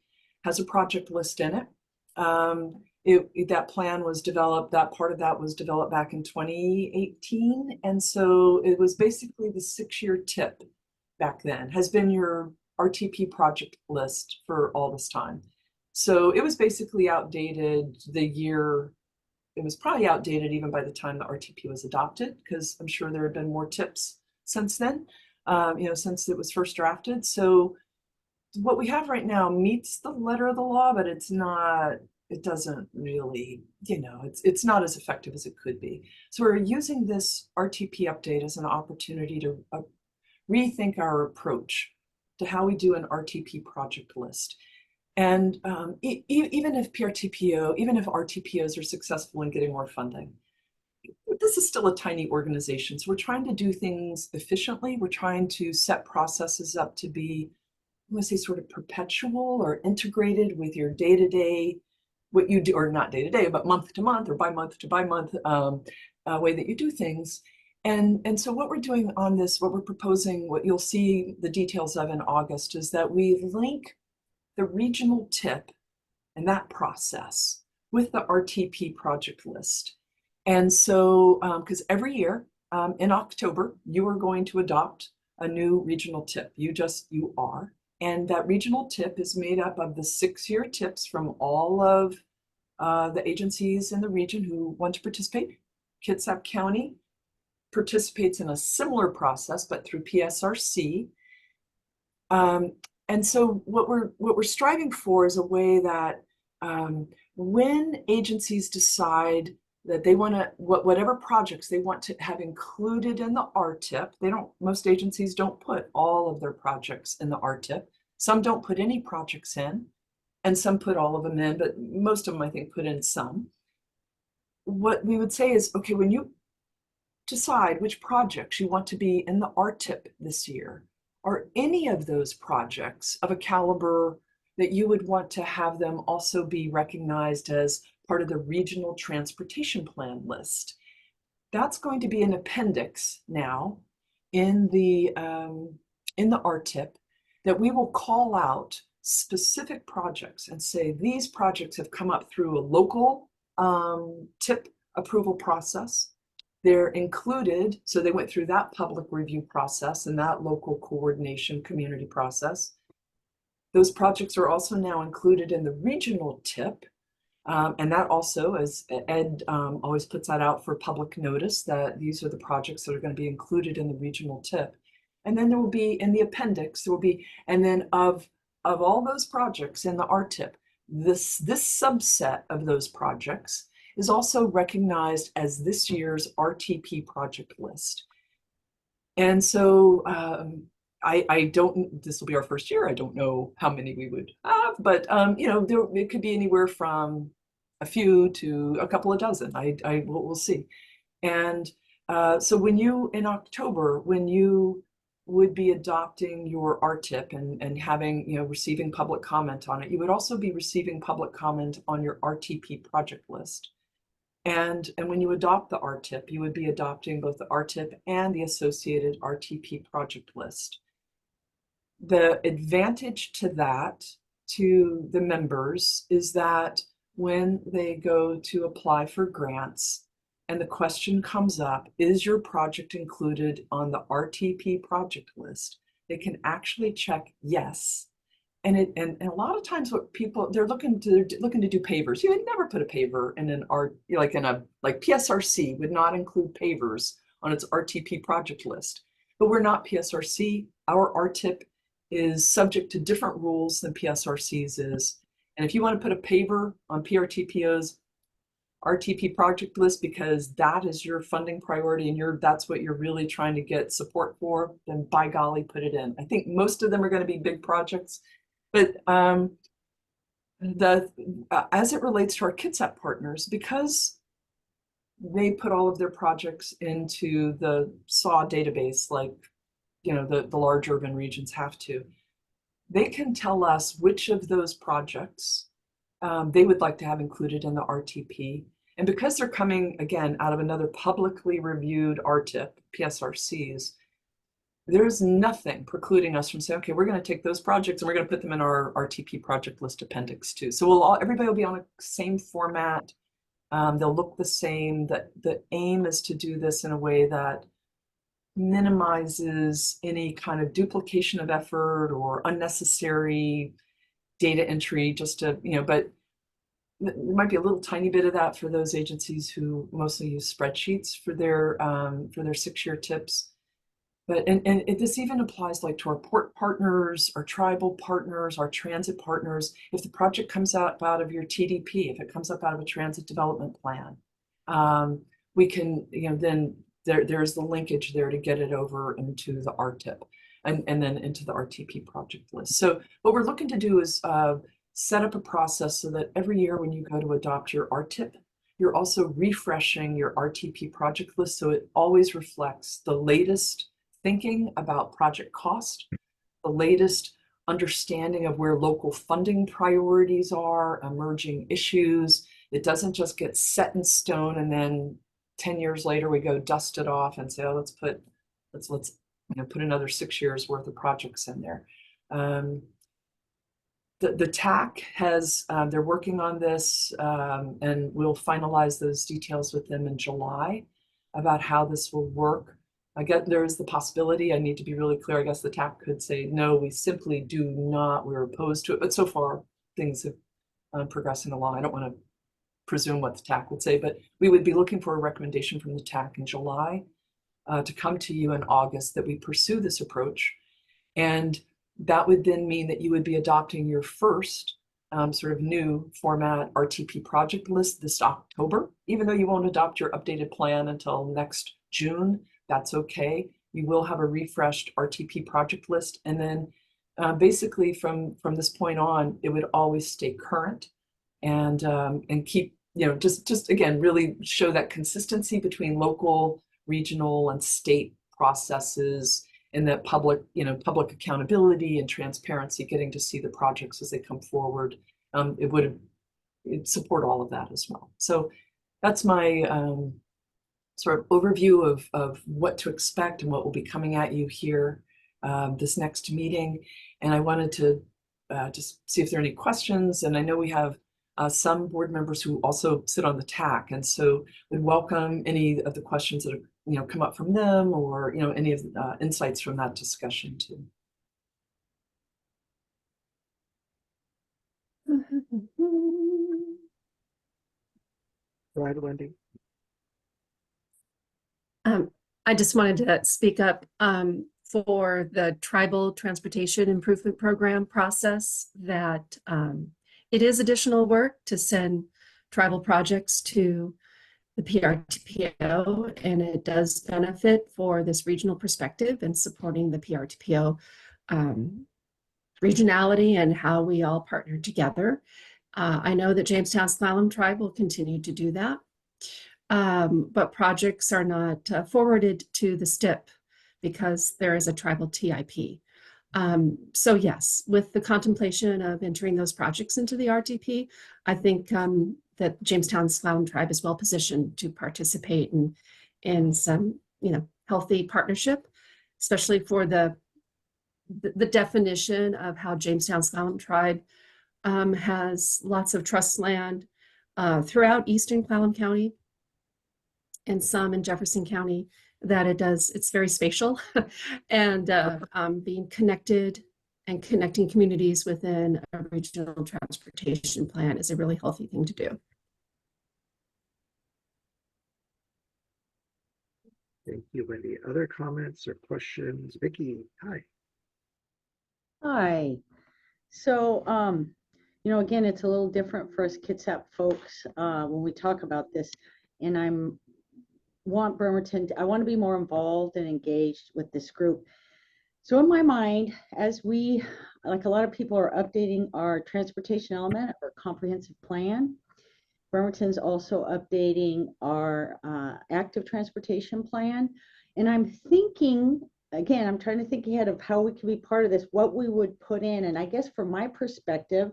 has a project list in it. That plan was developed, that part of that was developed back in 2018. And so it was basically the 6-year tip back then, has been your RTP project list for all this time. So it was basically outdated the year, it was probably outdated even by the time the RTP was adopted, because I'm sure there have been more tips since then, since it was first drafted. So what we have right now meets the letter of the law, but it's not, it doesn't really, it's not as effective as it could be. So we're using this RTP update as an opportunity to rethink our approach to how we do an RTP project list. And even if PRTPO, even if RTPOs are successful in getting more funding, this is still a tiny organization. So we're trying to do things efficiently. We're trying to set processes up to be, I want to say, sort of perpetual or integrated with your day-to-day, what you do, or not day-to-day, but month to month or by month to by month way that you do things. And so what we're doing on this, what we're proposing, what you'll see the details of in August, is that we link the regional tip and that process with the RTP project list. And so, because every year in October, you are going to adopt a new regional tip. You are. And that regional tip is made up of the 6-year tips from all of the agencies in the region who want to participate. Kitsap County participates in a similar process, but through PSRC. And so what we're striving for is a way that when agencies decide that they want to, whatever projects they want to have included in the RTIP, most agencies don't put all of their projects in the RTIP. Some don't put any projects in, and some put all of them in, but most of them, I think, put in some. What we would say is, okay, when you decide which projects you want to be in the RTIP this year, are any of those projects of a caliber that you would want to have them also be recognized as part of the regional transportation plan list? That's going to be an appendix now in the RTIP that we will call out specific projects and say these projects have come up through a local TIP approval process. They're included, so they went through that public review process and that local coordination community process. Those projects are also now included in the regional TIP. And that also, as Ed always puts that out for public notice, that these are the projects that are going to be included in the regional TIP. And then there will be, in the appendix, there will be, and then of all those projects in the RTIP, this subset of those projects is also recognized as this year's RTP project list. And so I don't, this will be our first year. I don't know how many we would have, but it could be anywhere from a few to a couple of dozen. We'll see. And so when you, in October, when you would be adopting your RTIP and having, receiving public comment on it, you would also be receiving public comment on your RTP project list. And when you adopt the RTIP, you would be adopting both the RTIP and the associated RTP project list. The advantage to that, to the members, is that when they go to apply for grants and the question comes up, is your project included on the RTP project list? They can actually check yes. And a lot of times what people, they're looking to do pavers. You would never put a paver in an like PSRC would not include pavers on its RTP project list. But we're not PSRC. Our RTIP is subject to different rules than PSRC's is. And if you want to put a paver on PRTPO's RTP project list because that is your funding priority and that's what you're really trying to get support for, then by golly, put it in. I think most of them are going to be big projects, but as it relates to our Kitsap partners, because they put all of their projects into the SAW database, like the large urban regions have to, they can tell us which of those projects they would like to have included in the RTP. And because they're coming, again, out of another publicly reviewed RTIP, PSRCs, there's nothing precluding us from saying, okay, we're going to take those projects and we're going to put them in our RTP project list appendix too. So everybody will be on the same format. They'll look the same. The aim is to do this in a way that minimizes any kind of duplication of effort or unnecessary data entry just to, but there might be a little tiny bit of that for those agencies who mostly use spreadsheets for their 6-year tips. But this even applies like to our port partners, our tribal partners, our transit partners. If the project comes out of your TDP, if it comes up out of a transit development plan, we can, then there's the linkage there to get it over into the RTIP and then into the RTP project list. So what we're looking to do is set up a process so that every year when you go to adopt your RTIP, you're also refreshing your RTP project list so it always reflects the latest thinking about project cost, the latest understanding of where local funding priorities are, emerging issues. It doesn't just get set in stone and then 10 years later we go dust it off and say, oh, let's put another 6 years worth of projects in there. The TAC has, they're working on this and we'll finalize those details with them in July about how this will work. I guess there is the possibility, I need to be really clear, I guess the TAC could say, no, we simply do not, we're opposed to it. But so far things have progressing along. I don't want to presume what the TAC would say, but we would be looking for a recommendation from the TAC in July to come to you in August that we pursue this approach. And that would then mean that you would be adopting your first sort of new format RTP project list this October. Even though you won't adopt your updated plan until next June, that's okay. You will have a refreshed RTP project list. And then basically from this point on, it would always stay current and keep, just again, really show that consistency between local, regional, and state processes and that public accountability and transparency, getting to see the projects as they come forward. It'd support all of that as well. So that's my sort of overview of what to expect and what will be coming at you here this next meeting. And I wanted to just see if there are any questions. And I know we have some board members who also sit on the TAC, and so would welcome any of the questions that have come up from them, or any of the insights from that discussion too. Go ahead, Wendy. I just wanted to speak up for the Tribal Transportation Improvement Program process that it is additional work to send tribal projects to the PRTPO, and it does benefit for this regional perspective and supporting the PRTPO regionality and how we all partner together. I know that Jamestown Slalom Tribe will continue to do that. But projects are not forwarded to the STIP because there is a tribal TIP. So yes, with the contemplation of entering those projects into the RTP, I think that Jamestown Slalom Tribe is well positioned to participate in some healthy partnership, especially for the definition of how Jamestown Slalom Tribe has lots of trust land throughout Eastern Clallam County and some in Jefferson County, that it's very spatial and being connected and connecting communities within a regional transportation plan is a really healthy thing to do. Thank you, Wendy. Other comments or questions? Vicki, hi. Hi. So, you know, again, it's a little different for us Kitsap folks when we talk about this. And I want to be more involved and engaged with this group. So in my mind, as we, like a lot of people, are updating our transportation element of our comprehensive plan, Bremerton's also updating our active transportation plan. And I'm thinking, again, I'm trying to think ahead of how we can be part of this, what we would put in. And I guess from my perspective,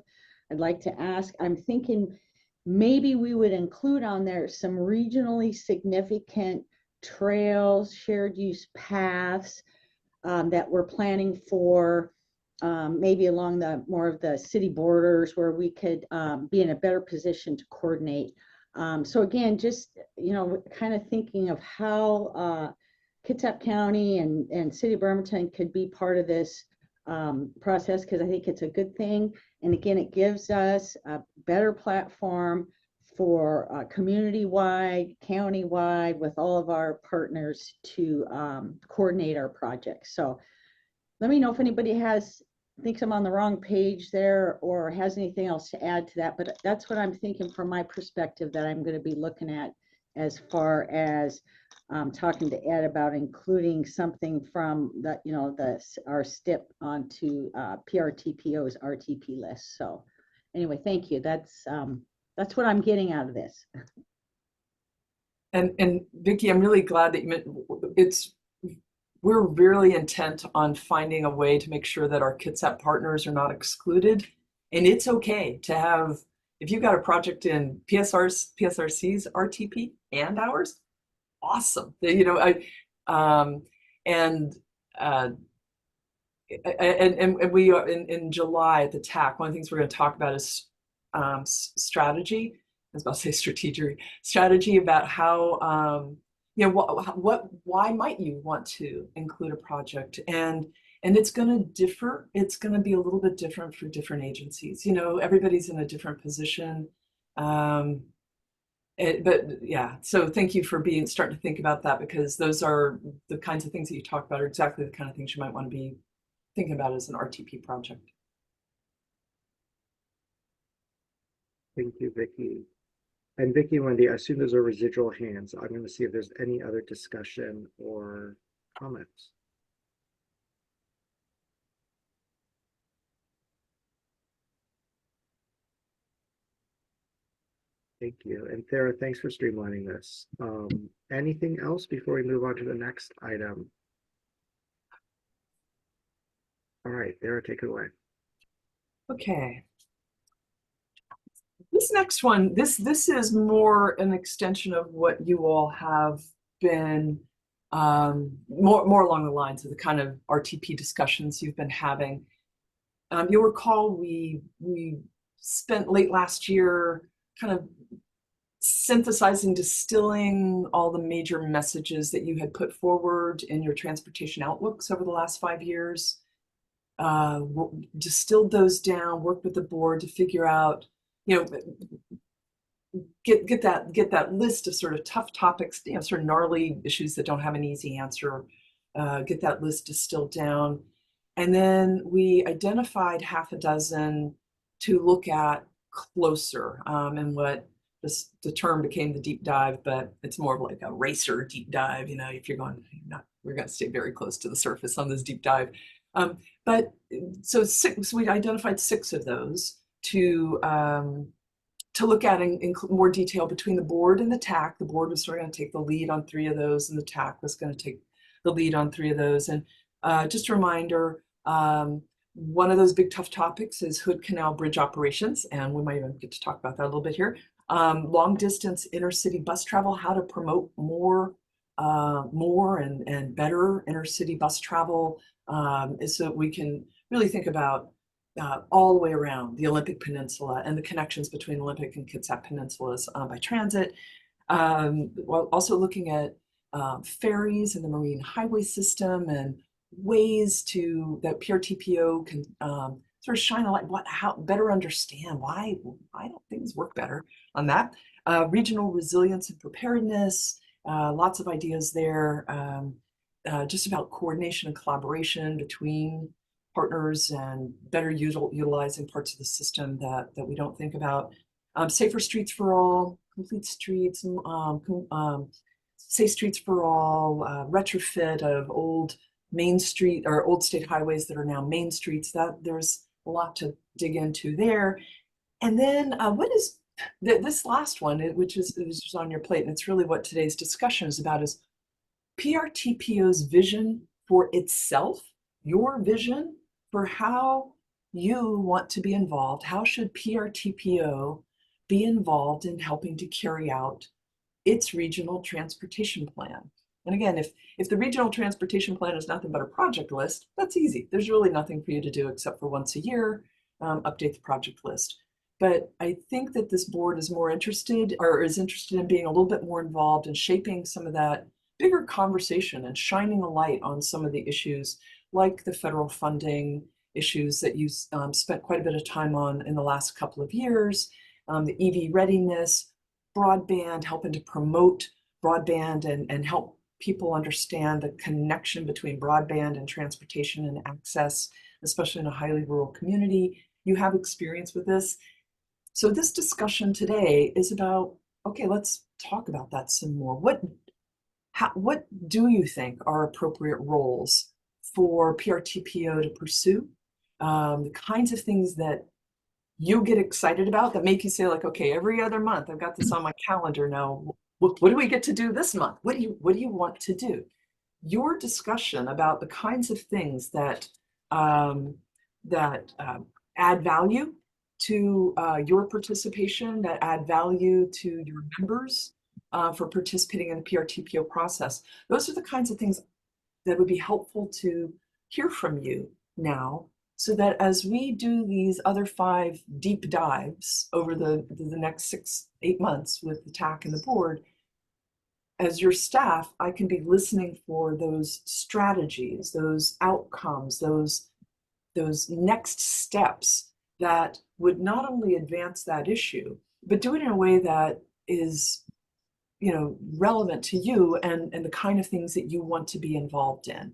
I'd like to ask, I'm thinking maybe we would include on there some regionally significant trails, shared use paths that we're planning for, maybe along the more of the city borders where we could be in a better position to coordinate. So again, just, you know, kind of thinking of how Kitsap County and City of Bremerton could be part of this process, because I think it's a good thing. And again, it gives us a better platform for community-wide, county-wide, with all of our partners to coordinate our projects. So let me know if anybody thinks I'm on the wrong page there or has anything else to add to that. But that's what I'm thinking from my perspective that I'm going to be looking at as far as talking to Ed about including something from the, you know, our STIP onto PRTPO's RTP list. So anyway, thank you. That's what I'm getting out of this. And Vicki, I'm really glad that you meant we're really intent on finding a way to make sure that our Kitsap partners are not excluded. And it's okay to have, if you've got a project in PSRC's RTP and ours, awesome. You know, we are in July at the TAC. One of the things we're going to talk about is strategy. I was about to say strategy about how you know, why might you want to include a project, and it's going to differ. It's going to be a little bit different for different agencies. You know, everybody's in a different position. But yeah, so thank you for starting to think about that, because those are the kinds of things that you talk about are exactly the kind of things you might want to be thinking about as an RTP project. Thank you, Vicki. And Vicki and Wendy, I assume those are residual hands. I'm going to see if there's any other discussion or comments. Thank you. And Thera, thanks for streamlining this. Anything else before we move on to the next item? All right, Thera, take it away. Okay. This next one, this is more an extension of what you all have been more along the lines of the kind of RTP discussions you've been having. You'll recall we spent late last year kind of synthesizing, distilling all the major messages that you had put forward in your transportation outlooks over the last 5 years. Distilled those down, worked with the board to figure out, you know, get that list of sort of tough topics, you know, sort of gnarly issues that don't have an easy answer. Get that list distilled down, and then we identified half a dozen to look at closer, and what the term became the deep dive, but it's more of like a racer deep dive. You know, if you're going, we're going to stay very close to the surface on this deep dive. But so we identified 6 of those to look at in more detail between the board and the TAC. The board was sort of going to take the lead on 3 of those, and the TAC was going to take the lead on 3 of those. And just a reminder, one of those big tough topics is Hood Canal Bridge operations, and we might even get to talk about that a little bit here. Long distance intercity bus travel, how to promote more and better intercity bus travel, is so that we can really think about all the way around the Olympic Peninsula and the connections between Olympic and Kitsap Peninsulas by transit. While also looking at ferries and the marine highway system and ways that PRTPO can sort of shine a light, how better understand why don't things work better on that. Regional resilience and preparedness, lots of ideas there, just about coordination and collaboration between partners and better utilizing parts of the system that we don't think about. Safer streets for all, complete streets, safe streets for all, retrofit of old Main Street or old state highways that are now main streets. That there's a lot to dig into there. And then what is this last one, which is on your plate, and it's really what today's discussion is about, is PRTPO's vision for itself, your vision for how you want to be involved. How should PRTPO be involved in helping to carry out its regional transportation plan? And again, if the regional transportation plan is nothing but a project list, that's easy. There's really nothing for you to do except for once a year, update the project list. But I think that this board is more interested, or is interested in being a little bit more involved in shaping some of that bigger conversation and shining a light on some of the issues like the federal funding issues that you spent quite a bit of time on in the last couple of years, the EV readiness, broadband, helping to promote broadband and help people understand the connection between broadband and transportation and access, especially in a highly rural community. You have experience with this. So this discussion today is about, okay, let's talk about that some more. What do you think are appropriate roles for PRTPO to pursue? The kinds of things that you get excited about that make you say, like, okay, every other month I've got this on my calendar now. What do we get to do this month? What do you want to do? Your discussion about the kinds of things that add value to your participation, that add value to your members for participating in the PRTPO process. Those are the kinds of things that would be helpful to hear from you now, so that as we do these other 5 deep dives over the next 6-8 months with the TAC and the board, as your staff, I can be listening for those strategies, those outcomes, those next steps that would not only advance that issue, but do it in a way that is, relevant to you and the kind of things that you want to be involved in.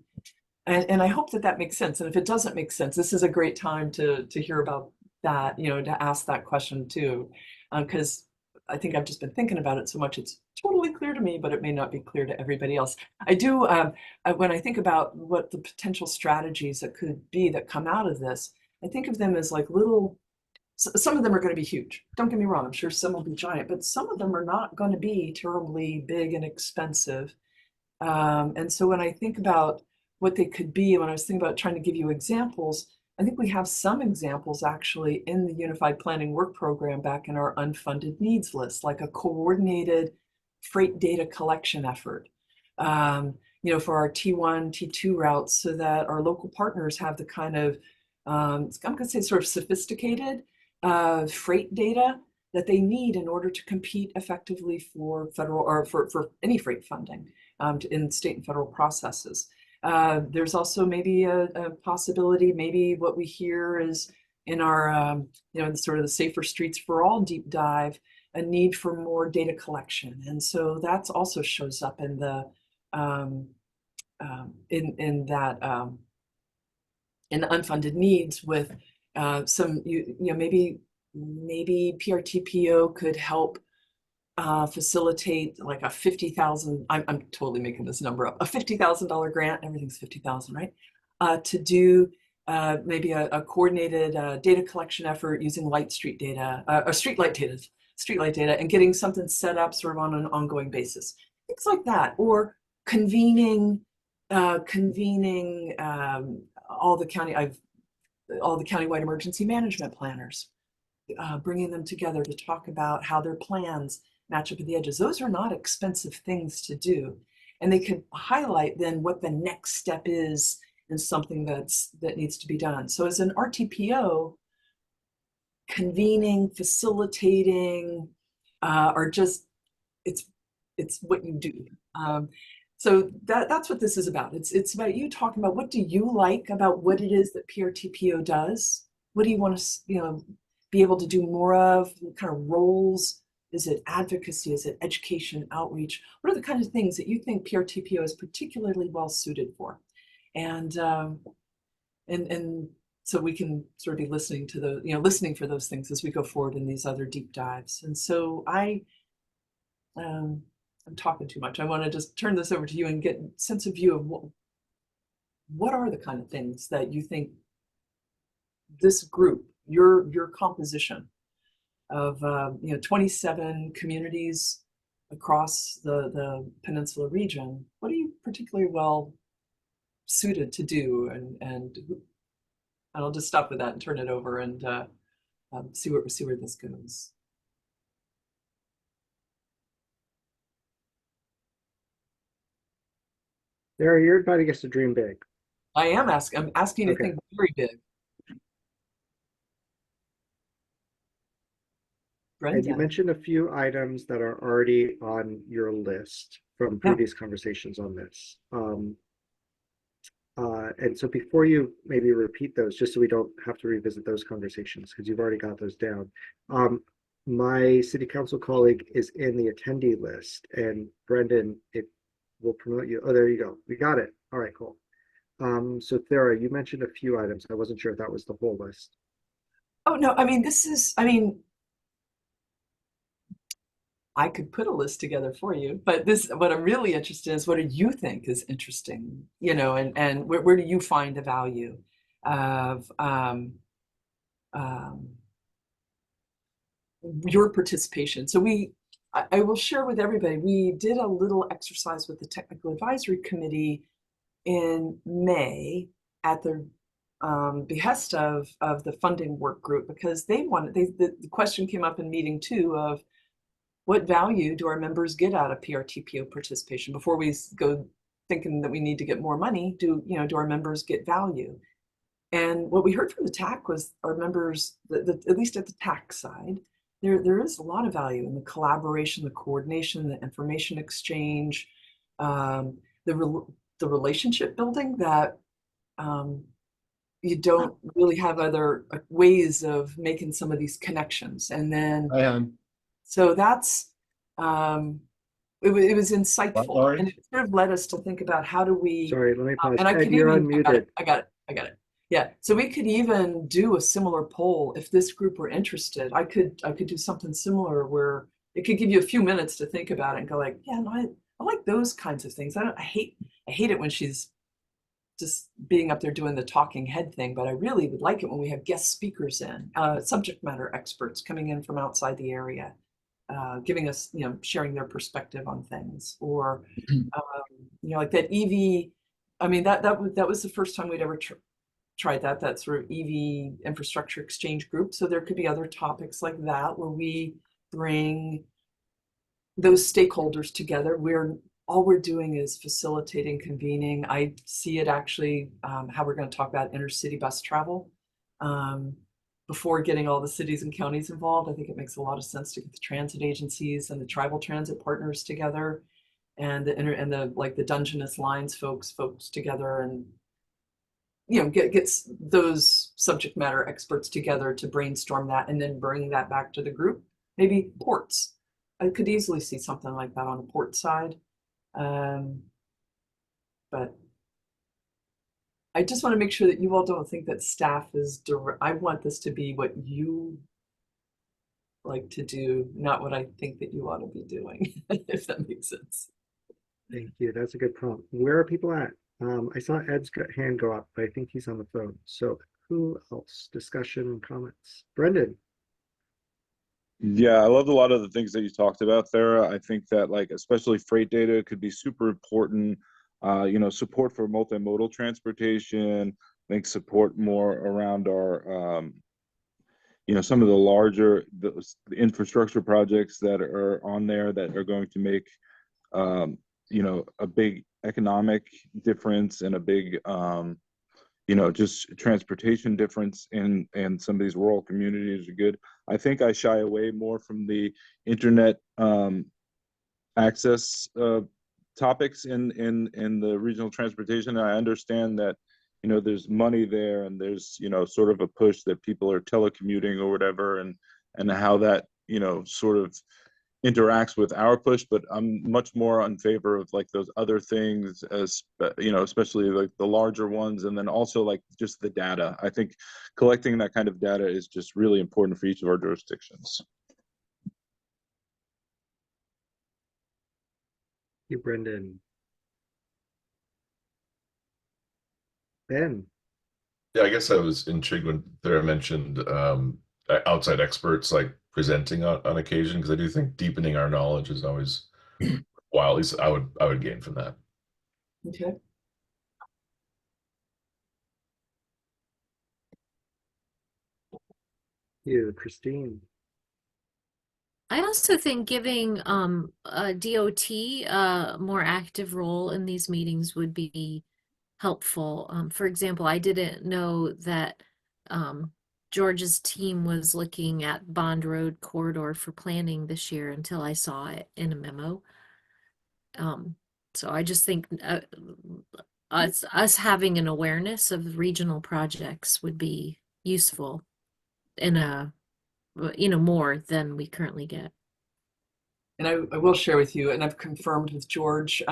And I hope that makes sense. And if it doesn't make sense, this is a great time to hear about that, to ask that question too, because I think I've just been thinking about it so much, it's totally clear to me, but it may not be clear to everybody else. I do, when I think about what the potential strategies that could be that come out of this, I think of them as like little, some of them are going to be huge. Don't get me wrong, I'm sure some will be giant, but some of them are not going to be terribly big and expensive. And so when I think about what they could be, when I was thinking about trying to give you examples, I think we have some examples actually in the Unified Planning Work Program back in our unfunded needs list, like a coordinated freight data collection effort, for our T1, T2 routes, so that our local partners have the kind of, I'm going to say sort of sophisticated freight data that they need in order to compete effectively for federal or for any freight funding in state and federal processes. There's also maybe a possibility, maybe what we hear is in our, sort of the Safer Streets for All deep dive, a need for more data collection. And so that also shows up in the, in the unfunded needs with some, maybe PRTPO could help facilitate like a $50,000, I'm totally making this number up, a $50,000 grant, everything's 50,000, right? To do maybe a coordinated data collection effort using light street data, or streetlight data, and getting something set up sort of on an ongoing basis. Things like that, or convening all the countywide emergency management planners, bringing them together to talk about how their plans match up at the edges. Those are not expensive things to do. And they could highlight then what the next step is in something that needs to be done. So as an RTPO, convening, facilitating, are just, it's what you do. So that's what this is about. It's about you talking about what do you like about what it is that PRTPO does? What do you want to, be able to do more of? What kind of roles? Is it advocacy? Is it education, outreach? What are the kinds of things that you think PRTPO is particularly well suited for? And and so we can sort of be listening to the, listening for those things as we go forward in these other deep dives. And so I'm talking too much. I want to just turn this over to you and get a sense of view of what are the kind of things that you think this group, your composition of 27 communities across the Peninsula region, what are you particularly well suited to do, and I'll just stop with that and turn it over and see where this goes. Sarah, you're inviting us to dream big. I'm asking you to think very big. And you Brenda. mentioned a few items that are already on your list from previous conversations on this. And so before you maybe repeat those, just so we don't have to revisit those conversations, because you've already got those down. My city council colleague is in the attendee list, and Brendan, it will promote you. Oh, there you go. We got it. All right, cool. So Thera, you mentioned a few items. I wasn't sure if that was the whole list. Oh, no, I could put a list together for you, but what I'm really interested in is what do you think is interesting, and where do you find the value of your participation? So I will share with everybody, we did a little exercise with the Technical Advisory Committee in May at the behest of the funding work group, because the question came up in meeting 2 of what value do our members get out of PRTPO participation? Before we go thinking that we need to get more money, do our members get value? And what we heard from the TAC was our members, at least at the TAC side, there is a lot of value in the collaboration, the coordination, the information exchange, the relationship building that you don't really have other ways of making some of these connections. And then so that's it was insightful, and it sort of led us to think about how do we. Sorry, let me pause. And I Ed, could you're even. unmuted. I got it. Yeah. So we could even do a similar poll if this group were interested. I could do something similar where it could give you a few minutes to think about it and go like, yeah, no, I like those kinds of things. I hate it when she's just being up there doing the talking head thing, but I really would like it when we have guest speakers in, subject matter experts coming in from outside the area. Giving us, sharing their perspective on things, or like that EV. That was the first time we'd ever tried that sort of EV infrastructure exchange group. So there could be other topics like that where we bring those stakeholders together. All we're doing is facilitating convening. I see it actually how we're going to talk about intercity bus travel. Before getting all the cities and counties involved, I think it makes a lot of sense to get the transit agencies and the tribal transit partners together, and the Dungeness Lines folks together, and get those subject matter experts together to brainstorm that, and then bring that back to the group. Maybe ports. I could easily see something like that on the port side, but. I just want to make sure that you all don't think that staff is I want this to be what you like to do, not what I think that you ought to be doing, if that makes sense. Thank you. That's a good prompt. Where are people at? I saw Ed's hand go up, but I think he's on the phone. So who else? Discussion, comments? Brendan. Yeah, I loved a lot of the things that you talked about there. I think that especially freight data could be super important. Support for multimodal transportation, I think support more around our, some of the larger the infrastructure projects that are on there that are going to make, a big economic difference and a big, just transportation difference in some of these rural communities are good. I think I shy away more from the internet access topics in the regional transportation. I understand that there's money there, and there's sort of a push that people are telecommuting or whatever, and how that sort of interacts with our push, but I'm much more in favor of like those other things, as especially like the larger ones, and then also like just the data. I think collecting that kind of data is just really important for each of our jurisdictions. Thank you, Brendan. Ben. Yeah, I guess I was intrigued when Sarah mentioned outside experts like presenting on occasion, because I do think deepening our knowledge is always while at least I would gain from that. Okay. You, Christine. I also think giving a DOT a more active role in these meetings would be helpful. For example, I didn't know that George's team was looking at Bond Road corridor for planning this year until I saw it in a memo. So I just think us having an awareness of regional projects would be useful in a more than we currently get. And I will share with you, and I've confirmed with George,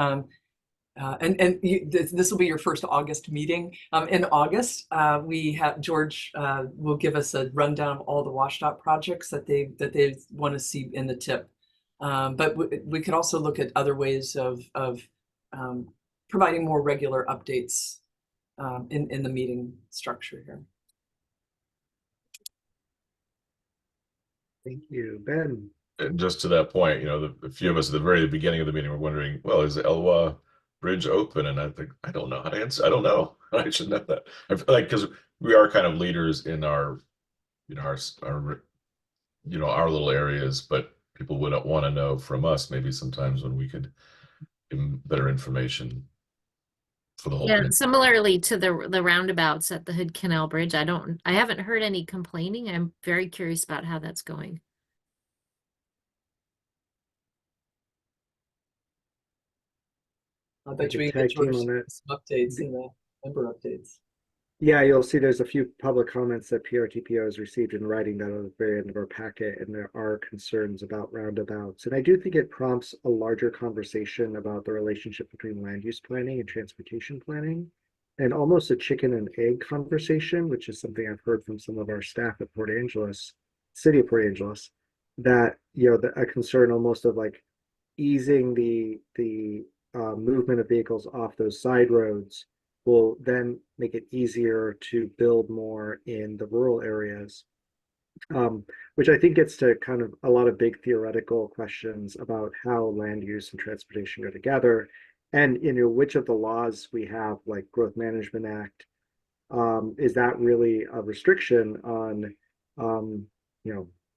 this will be your first August meeting. In August, we have George will give us a rundown of all the WashDOT projects that they want to see in the tip. But we could also look at other ways of providing more regular updates in the meeting structure here. Thank you, Ben. And just to that point, the few of us at the very beginning of the meeting were wondering, well, is the Elwha Bridge open? And I think, I don't know how to answer. I don't know. I should know that. I feel like, because we are kind of leaders in our little areas, but people would want to know from us maybe sometimes when we could give them better information for the whole Yeah, community. similarly to the roundabouts at the Hood Canal Bridge, I haven't heard any complaining. I'm very curious about how that's going. I bet you could we tag get team George on that. some updates in the member updates. Yeah, you'll see there's a few public comments that PRTPO has received in writing that are at the very end of our packet, and there are concerns about roundabouts. And I do think it prompts a larger conversation about the relationship between land use planning and transportation planning, and almost a chicken and egg conversation, which is something I've heard from some of our staff at Port Angeles, city of Port Angeles, that a concern almost of like easing the movement of vehicles off those side roads will then make it easier to build more in the rural areas, which I think gets to kind of a lot of big theoretical questions about how land use and transportation go together, and which of the laws we have, like Growth Management Act, is that really a restriction on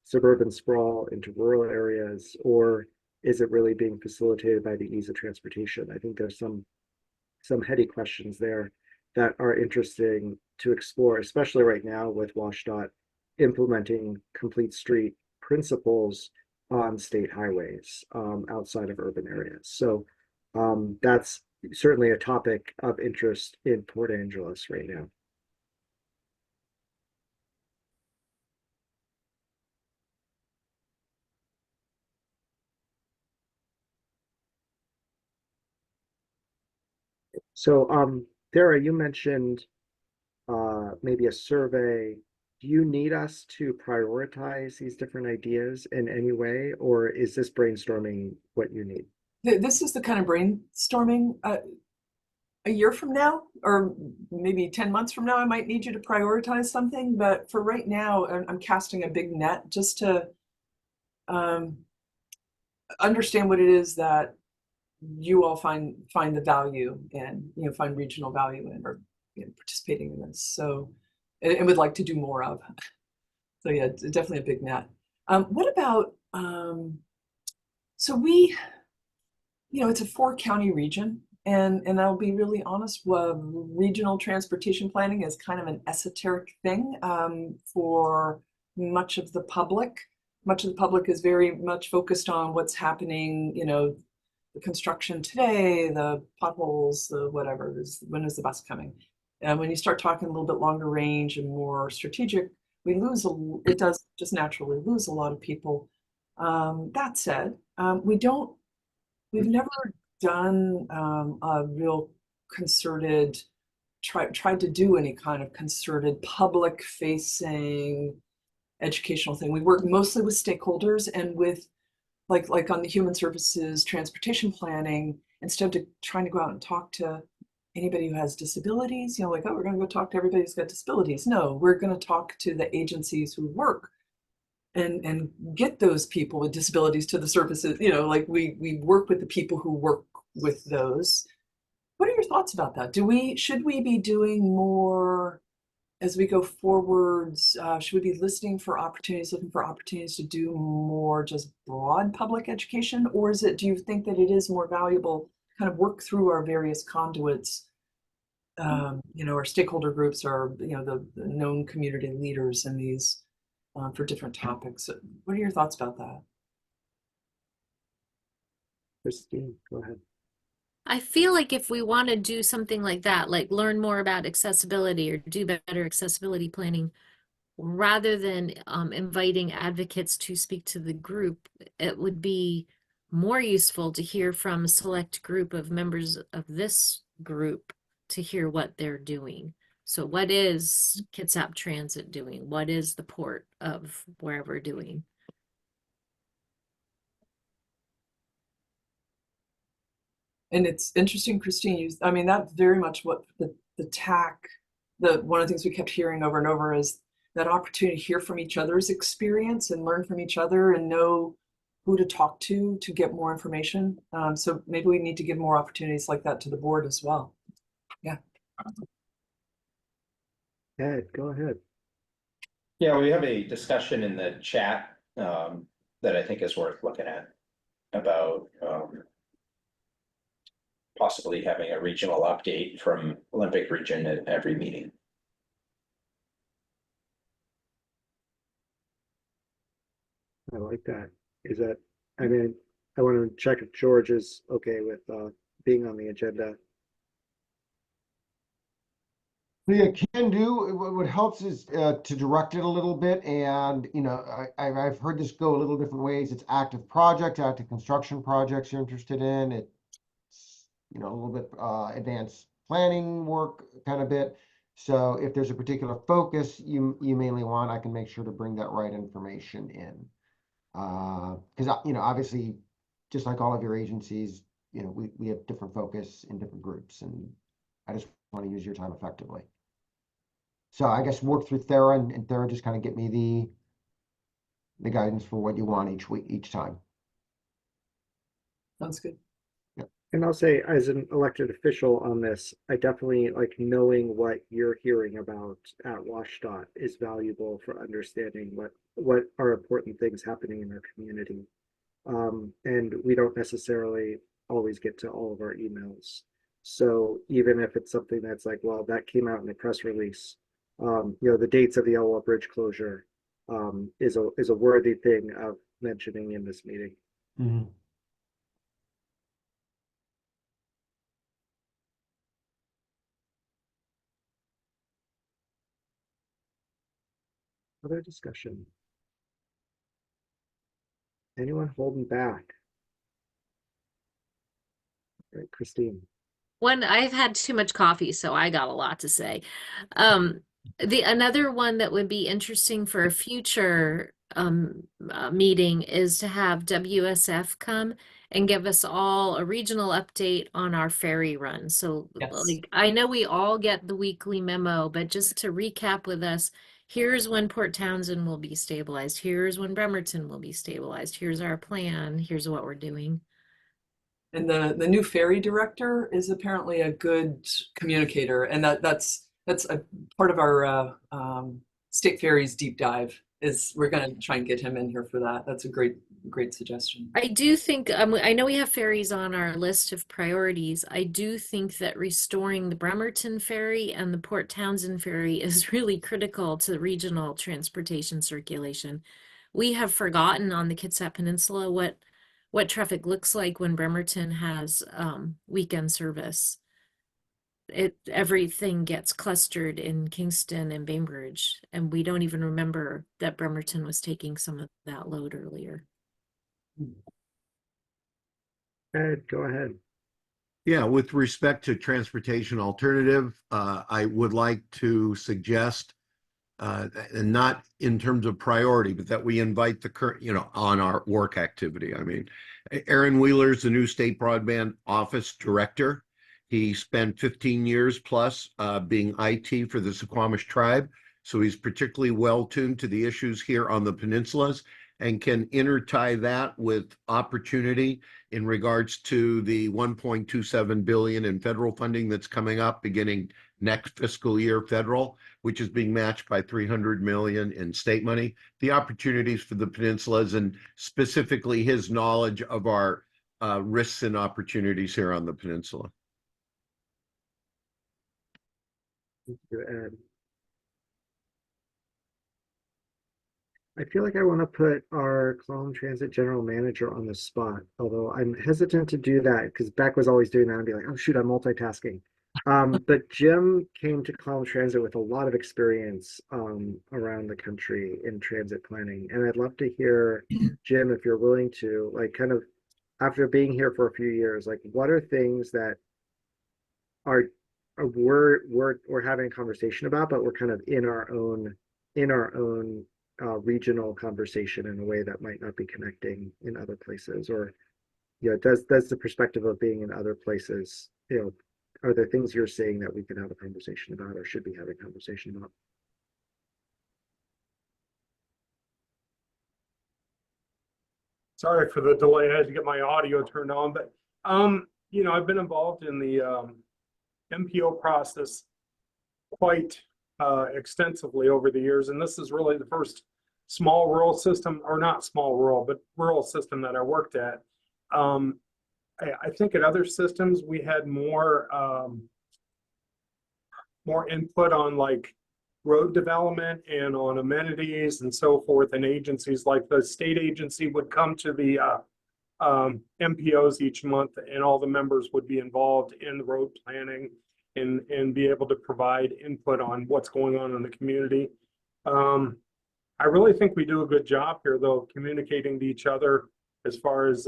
suburban sprawl into rural areas, or is it really being facilitated by the ease of transportation? I think there's some heady questions there that are interesting to explore, especially right now with WashDOT implementing complete street principles on state highways outside of urban areas. So that's certainly a topic of interest in Port Angeles right now. So, Dara, you mentioned maybe a survey. Do you need us to prioritize these different ideas in any way, or is this brainstorming what you need? This is the kind of brainstorming. A year from now, or maybe 10 months from now, I might need you to prioritize something. But for right now, I'm casting a big net just to understand what it is that you all find the value in, find regional value in, or participating in this. So, and would like to do more of. So yeah, it's definitely a big net. What about, so we, it's a 4-county region, and I'll be really honest, regional transportation planning is kind of an esoteric thing for much of the public. Much of the public is very much focused on what's happening, the construction today, the potholes, the whatever, when is the bus coming? And when you start talking a little bit longer range and more strategic, it does just naturally lose a lot of people. That said, We've never done a real concerted, tried to do any kind of concerted public facing educational thing. We work mostly with stakeholders and with like on the human services transportation planning, instead of trying to go out and talk to anybody who has disabilities, you know, like, oh, we're going to go talk to everybody who's got disabilities. No, we're going to talk to the agencies who work and get those people with disabilities to the services. You know, like we work with the people who work with those. What are your thoughts about that? Should we be doing more as we go forwards? Should we be listening for opportunities, looking for opportunities to do more just broad public education? Or do you think that it is more valuable kind of work through our various conduits, you know, our stakeholder groups, our, you know, the known community leaders in these for different topics? What are your thoughts about that? Christine, go ahead. I feel like if we want to do something like that, like learn more about accessibility or do better accessibility planning, rather than inviting advocates to speak to the group, it would be more useful to hear from a select group of members of this group to hear what they're doing. So what is Kitsap Transit doing? What is the Port of wherever doing? And it's interesting, Christine, I mean, that's very much what the TAC, one of the things we kept hearing over and over is that opportunity to hear from each other's experience and learn from each other and know who to talk to get more information. So maybe we need to give more opportunities like that to the board as well. Yeah. Ed, go ahead. Yeah, we have a discussion in the chat that I think is worth looking at about possibly having a regional update from Olympic region at every meeting. I like that. I mean, I want to check if George is okay with being on the agenda. Yeah, can do. What helps is to direct it a little bit, and you know, I've heard this go a little different ways. It's active project, active construction projects you're interested in. It's, you know, a little bit advanced planning work kind of bit. So if there's a particular focus you mainly want, I can make sure to bring that right information in. Because you know, obviously, just like all of your agencies, you know, we have different focus in different groups, and I just want to use your time effectively. So I guess work through Thera and Thera just kind of get me the guidance for what you want each time. Sounds good. And I'll say, as an elected official on this, I definitely like knowing what you're hearing about at WashDOT is valuable for understanding what are important things happening in our community. And we don't necessarily always get to all of our emails. So even if it's something that's like, well, that came out in a press release, you know, the dates of the Elwha Bridge closure is a worthy thing of mentioning in this meeting. Mm-hmm. Other discussion? Anyone holding back? All right, Christine. I've had too much coffee, so I got a lot to say. Another one that would be interesting for a future meeting is to have WSF come and give us all a regional update on our ferry run. So like, I know we all get the weekly memo, but just to recap with us, here's when Port Townsend will be stabilized. Here's when Bremerton will be stabilized. Here's our plan. Here's what we're doing. And the new ferry director is apparently a good communicator, and that's a part of our state ferries deep dive. Is we're going to try and get him in here for that. That's a great suggestion. I do think I know we have ferries on our list of priorities. I do think that restoring the Bremerton ferry and the Port Townsend ferry is really critical to regional transportation circulation. We have forgotten on the Kitsap Peninsula what traffic looks like when Bremerton has weekend service. Everything gets clustered in Kingston and Bainbridge, and we don't even remember that Bremerton was taking some of that load earlier. Ed, go ahead. Yeah, with respect to transportation alternative, I would like to suggest, and not in terms of priority, but that we invite the current, on our work activity. I mean, Aaron Wheeler's the new state broadband office director. He spent 15 years plus being IT for the Suquamish tribe. So he's particularly well tuned to the issues here on the peninsulas and can intertie that with opportunity in regards to the 1.27 billion in federal funding that's coming up beginning next fiscal year federal, which is being matched by 300 million in state money. The opportunities for the peninsulas and specifically his knowledge of our risks and opportunities here on the peninsula. Thank you, Ed. I feel like I want to put our Clallam Transit General Manager on the spot, although I'm hesitant to do that because Beck was always doing that and be like, oh shoot, I'm multitasking. But Jim came to Clallam Transit with a lot of experience around the country in transit planning. And I'd love to hear, Jim, if you're willing to, like kind of after being here for a few years, like what are things that are we're having a conversation about, but we're kind of in our own regional conversation in a way that might not be connecting in other places, or does the perspective of being in other places, are there things you're saying that we can have a conversation about or should be having a conversation about? Sorry for the delay. I had to get my audio turned on, but I've been involved in the MPO process quite extensively over the years, and this is really the first small rural system, or not small rural, but rural system that I worked at. I think at other systems we had more input on like road development and on amenities and so forth, and agencies like the state agency would come to the MPOs each month, and all the members would be involved in the road planning and be able to provide input on what's going on in the community. I really think we do a good job here, though, communicating to each other as far as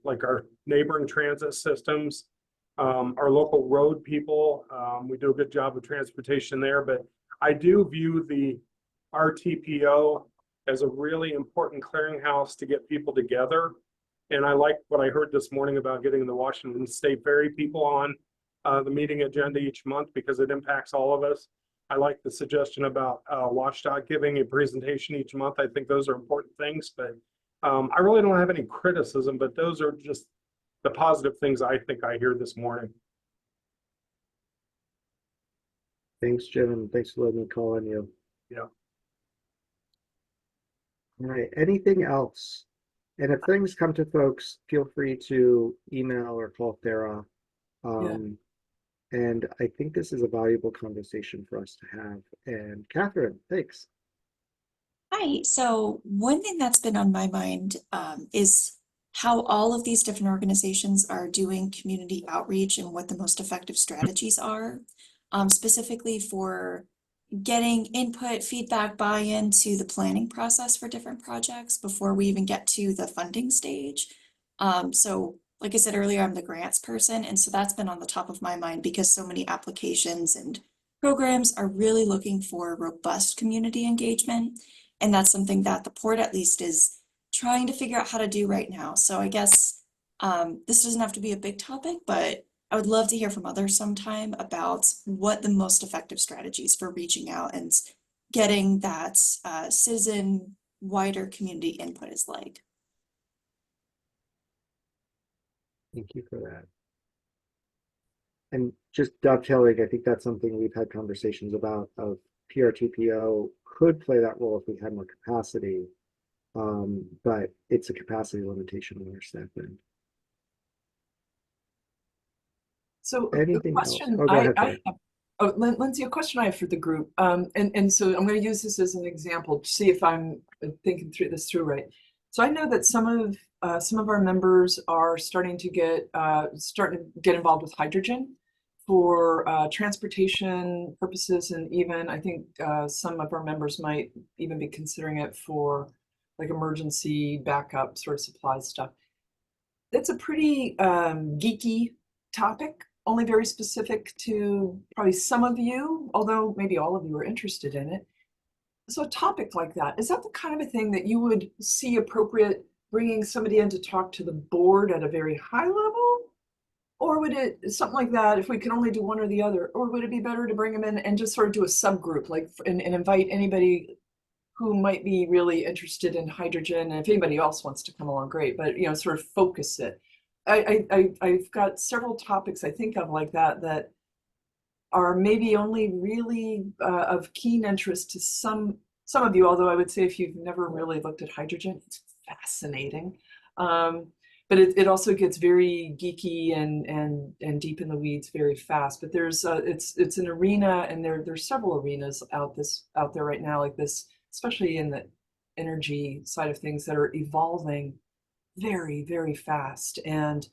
like our neighboring transit systems, our local road people. We do a good job of transportation there, but I do view the RTPO as a really important clearinghouse to get people together. And I like what I heard this morning about getting the Washington State Ferry people on the meeting agenda each month because it impacts all of us. I like the suggestion about WashDOT giving a presentation each month. I think those are important things, but I really don't have any criticism, but those are just the positive things I think I hear this morning. Thanks, Jim, and thanks for letting me call on you. Yeah. All right, anything else? And if things come to folks, feel free to email or call Thera. And I think this is a valuable conversation for us to have. And Catherine, thanks. Hi. So one thing that's been on my mind is how all of these different organizations are doing community outreach and what the most effective strategies are, specifically for getting input, feedback, buy-in to the planning process for different projects before we even get to the funding stage. So like I said earlier, I'm the grants person, and so that's been on the top of my mind because so many applications and programs are really looking for robust community engagement. And that's something that the port at least is trying to figure out how to do right now. So I guess this doesn't have to be a big topic, but I would love to hear from others sometime about what the most effective strategies for reaching out and getting that citizen wider community input is like. Thank you for that. And just dovetailing, I think that's something we've had conversations about of PRTPO could play that role if we had more capacity, but it's a capacity limitation on our staff end. So Anything a question else? Oh, go ahead, Lindsay, a question I have for the group, and so I'm going to use this as an example to see if I'm thinking this through right. So I know that some of our members are starting to get involved with hydrogen for transportation purposes, and even I think some of our members might even be considering it for like emergency backup sort of supply stuff. it's a pretty geeky topic, only very specific to probably some of you, although maybe all of you are interested in it. So a topic like that, is that the kind of a thing that you would see appropriate bringing somebody in to talk to the board at a very high level? Or would it, something like that, if we could only do one or the other, or would it be better to bring them in and just sort of do a subgroup, like, and invite anybody who might be really interested in hydrogen, and if anybody else wants to come along, great, but, you know, sort of focus it. I've got several topics I think of like that, that are maybe only really of keen interest to some of you, although I would say if you've never really looked at hydrogen, it's fascinating. But it also gets very geeky and deep in the weeds very fast. But there's it's an arena, and there's several arenas out there right now like this, especially in the energy side of things, that are evolving very, very fast. And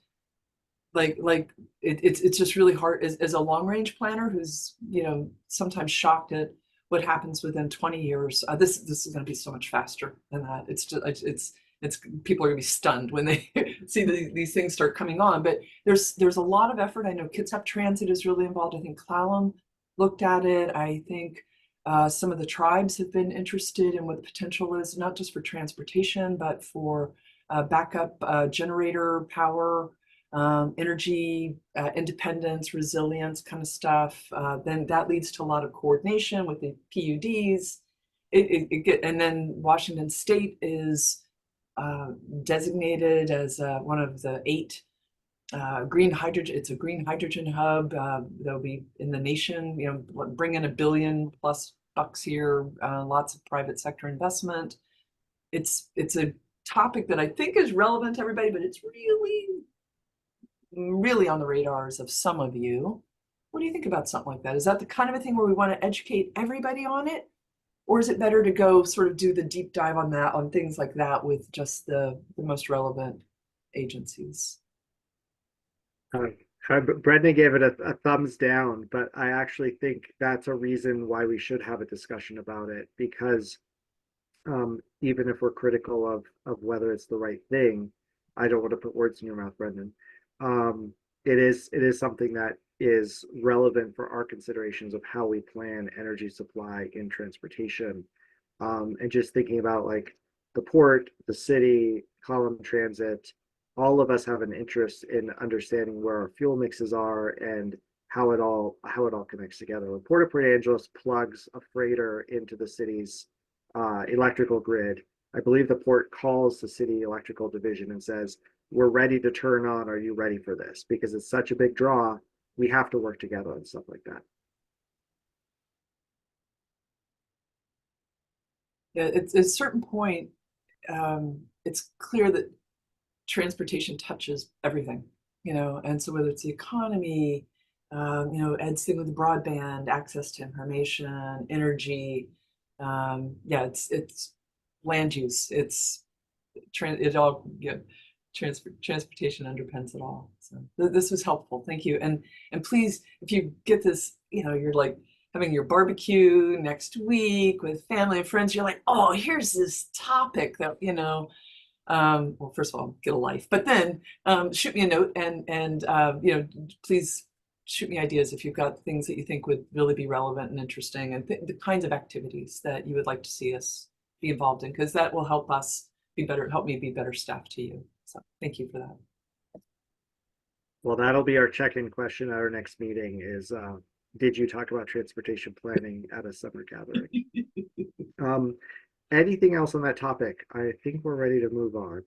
it's just really hard as a long range planner who's, you know, sometimes shocked at what happens within 20 years. This is going to be so much faster than that. It's just it's people are going to be stunned when they see these things start coming on. But there's a lot of effort. I know Kitsap Transit is really involved. I think Clallam looked at it. I think some of the tribes have been interested in what the potential is, not just for transportation, but for backup generator power, energy independence, resilience kind of stuff. Then that leads to a lot of coordination with the PUDs. And then Washington State is designated as one of the 8 green hydrogen. It's a green hydrogen hub. They'll be in the nation, you know, bring in $1 billion+ here, lots of private sector investment. It's a topic that I think is relevant to everybody, but it's really on the radars of some of you. What do you think about something like that? Is that the kind of a thing where we want to educate everybody on it? Or is it better to go sort of do the deep dive on that, on things like that, with just the most relevant agencies? Brendan gave it a thumbs down, but I actually think that's a reason why we should have a discussion about it, because even if we're critical of whether it's the right thing, I don't want to put words in your mouth, Brendan. It is something that is relevant for our considerations of how we plan energy supply in transportation. And just thinking about like the port, the city, Clallam Transit, all of us have an interest in understanding where our fuel mixes are and how it all connects together. When Port of Port Angeles plugs a freighter into the city's electrical grid, I believe the port calls the city electrical division and says, "We're ready to turn on. Are you ready for this?" Because it's such a big draw, we have to work together on stuff like that. Yeah, at a certain point, it's clear that transportation touches everything, you know, and so whether it's the economy, you know, Ed's thing with the broadband, access to information, energy, yeah, it's land use, it all, yeah, transportation underpins it all. So this was helpful. Thank you. And please, if you get this, you know, you're like having your barbecue next week with family and friends, you're like, oh, here's this topic that, you know, well, first of all, get a life, but then shoot me a note and you know, please shoot me ideas if you've got things that you think would really be relevant and interesting, and the kinds of activities that you would like to see us be involved in, because that will help us be better, help me be better staff to you. So thank you for that. Well, that'll be our check-in question at our next meeting is, did you talk about transportation planning at a summer gathering? Anything else on that topic? I think we're ready to move on.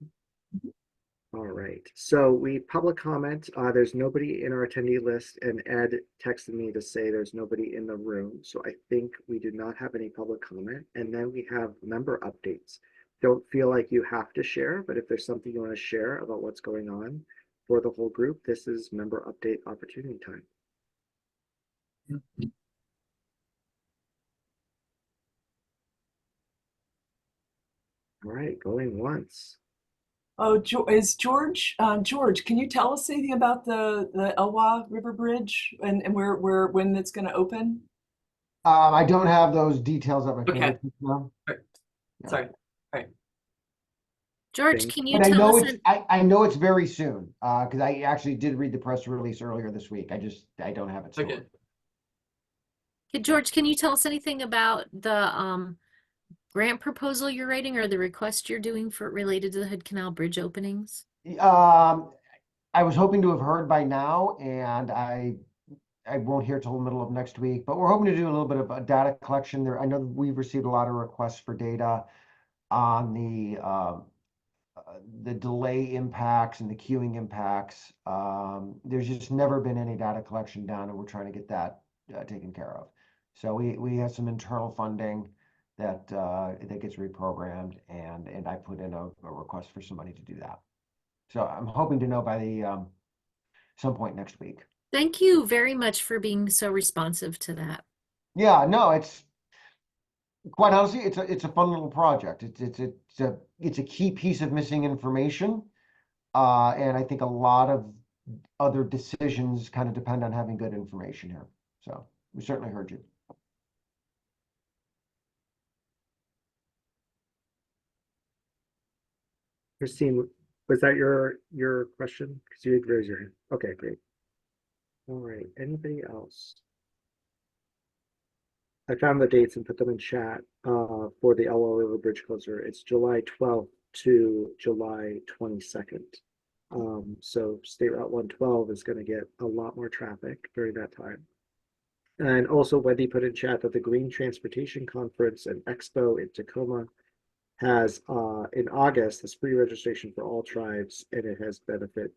All right. So we public comment. There's nobody in our attendee list, and Ed texted me to say there's nobody in the room. So I think we do not have any public comment. And then we have member updates. Don't feel like you have to share, but if there's something you want to share about what's going on for the whole group, this is member update opportunity time. All right, going once. Oh, is George? George, can you tell us anything about the Elwha River Bridge and where when it's going to open? I don't have those details at my fingertips now. Sorry. All right. George, think. can you But I tell know us? it's, I know it's very soon, because I actually did read the press release earlier this week. I don't have it stored. Okay. Hey, George, can you tell us anything about the grant proposal you're writing or the request you're doing for related to the Hood Canal Bridge openings? I was hoping to have heard by now, and I won't hear till the middle of next week, but we're hoping to do a little bit of a data collection there. I know we've received a lot of requests for data on the delay impacts and the queuing impacts. There's just never been any data collection done, and we're trying to get that taken care of. So we have some internal funding that gets reprogrammed, and I put in a request for some money to do that. So I'm hoping to know by the some point next week. Thank you very much for being so responsive to that. Yeah, no, it's quite honestly, it's a fun little project. It's a key piece of missing information, and I think a lot of other decisions kind of depend on having good information here. So we certainly heard you. Christine, was that your question? Because you did raise your hand. Okay, great. All right. Anybody else? I found the dates and put them in chat for the Elwell River Bridge closure. It's July 12th to July 22nd. So State Route 112 is going to get a lot more traffic during that time. And also Wendy put in chat that the Green Transportation Conference and Expo in Tacoma has in August this free registration for all tribes, and it has benefit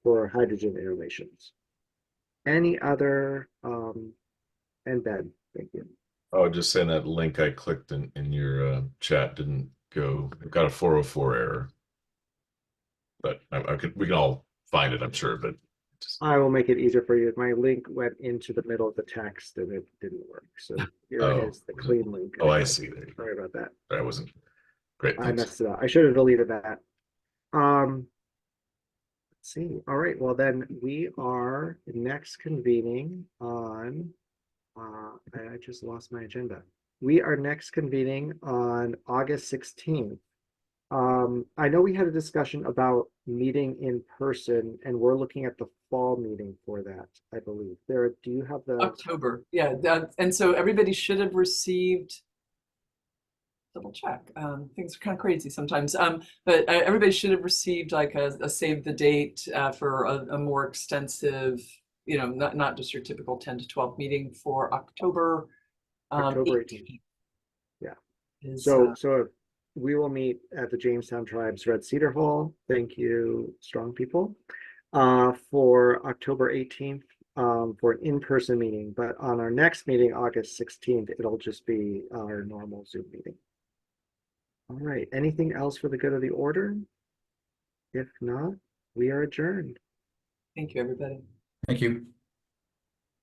for hydrogen innovations. Any other and Ben, thank you. Oh, just saying that link I clicked in your chat didn't go. I've got a 404 error, but we can all find it, I'm sure. But I will make it easier for you. My link went into the middle of the text and it didn't work. So here is the clean link. Oh, I see. There you go. Sorry about that. That wasn't great. I Thanks. messed it up. I should have deleted that. Let's see. All right. Well, then we are next convening on. I just lost my agenda. We are next convening on August 16th. I know we had a discussion about meeting in person, and we're looking at the fall meeting for that, I believe. Do you have the October? Yeah, and so everybody should have received. Double check. Things are kind of crazy sometimes. But everybody should have received like a save the date for a more extensive, not just your typical 10 to 12 meeting for October 18th. Yeah. So we will meet at the Jamestown Tribe's Red Cedar Hall. Thank you, strong people, for October 18th for an in-person meeting. But on our next meeting, August 16th, it'll just be our normal Zoom meeting. All right. Anything else for the good of the order? If not, we are adjourned. Thank you, everybody. Thank you.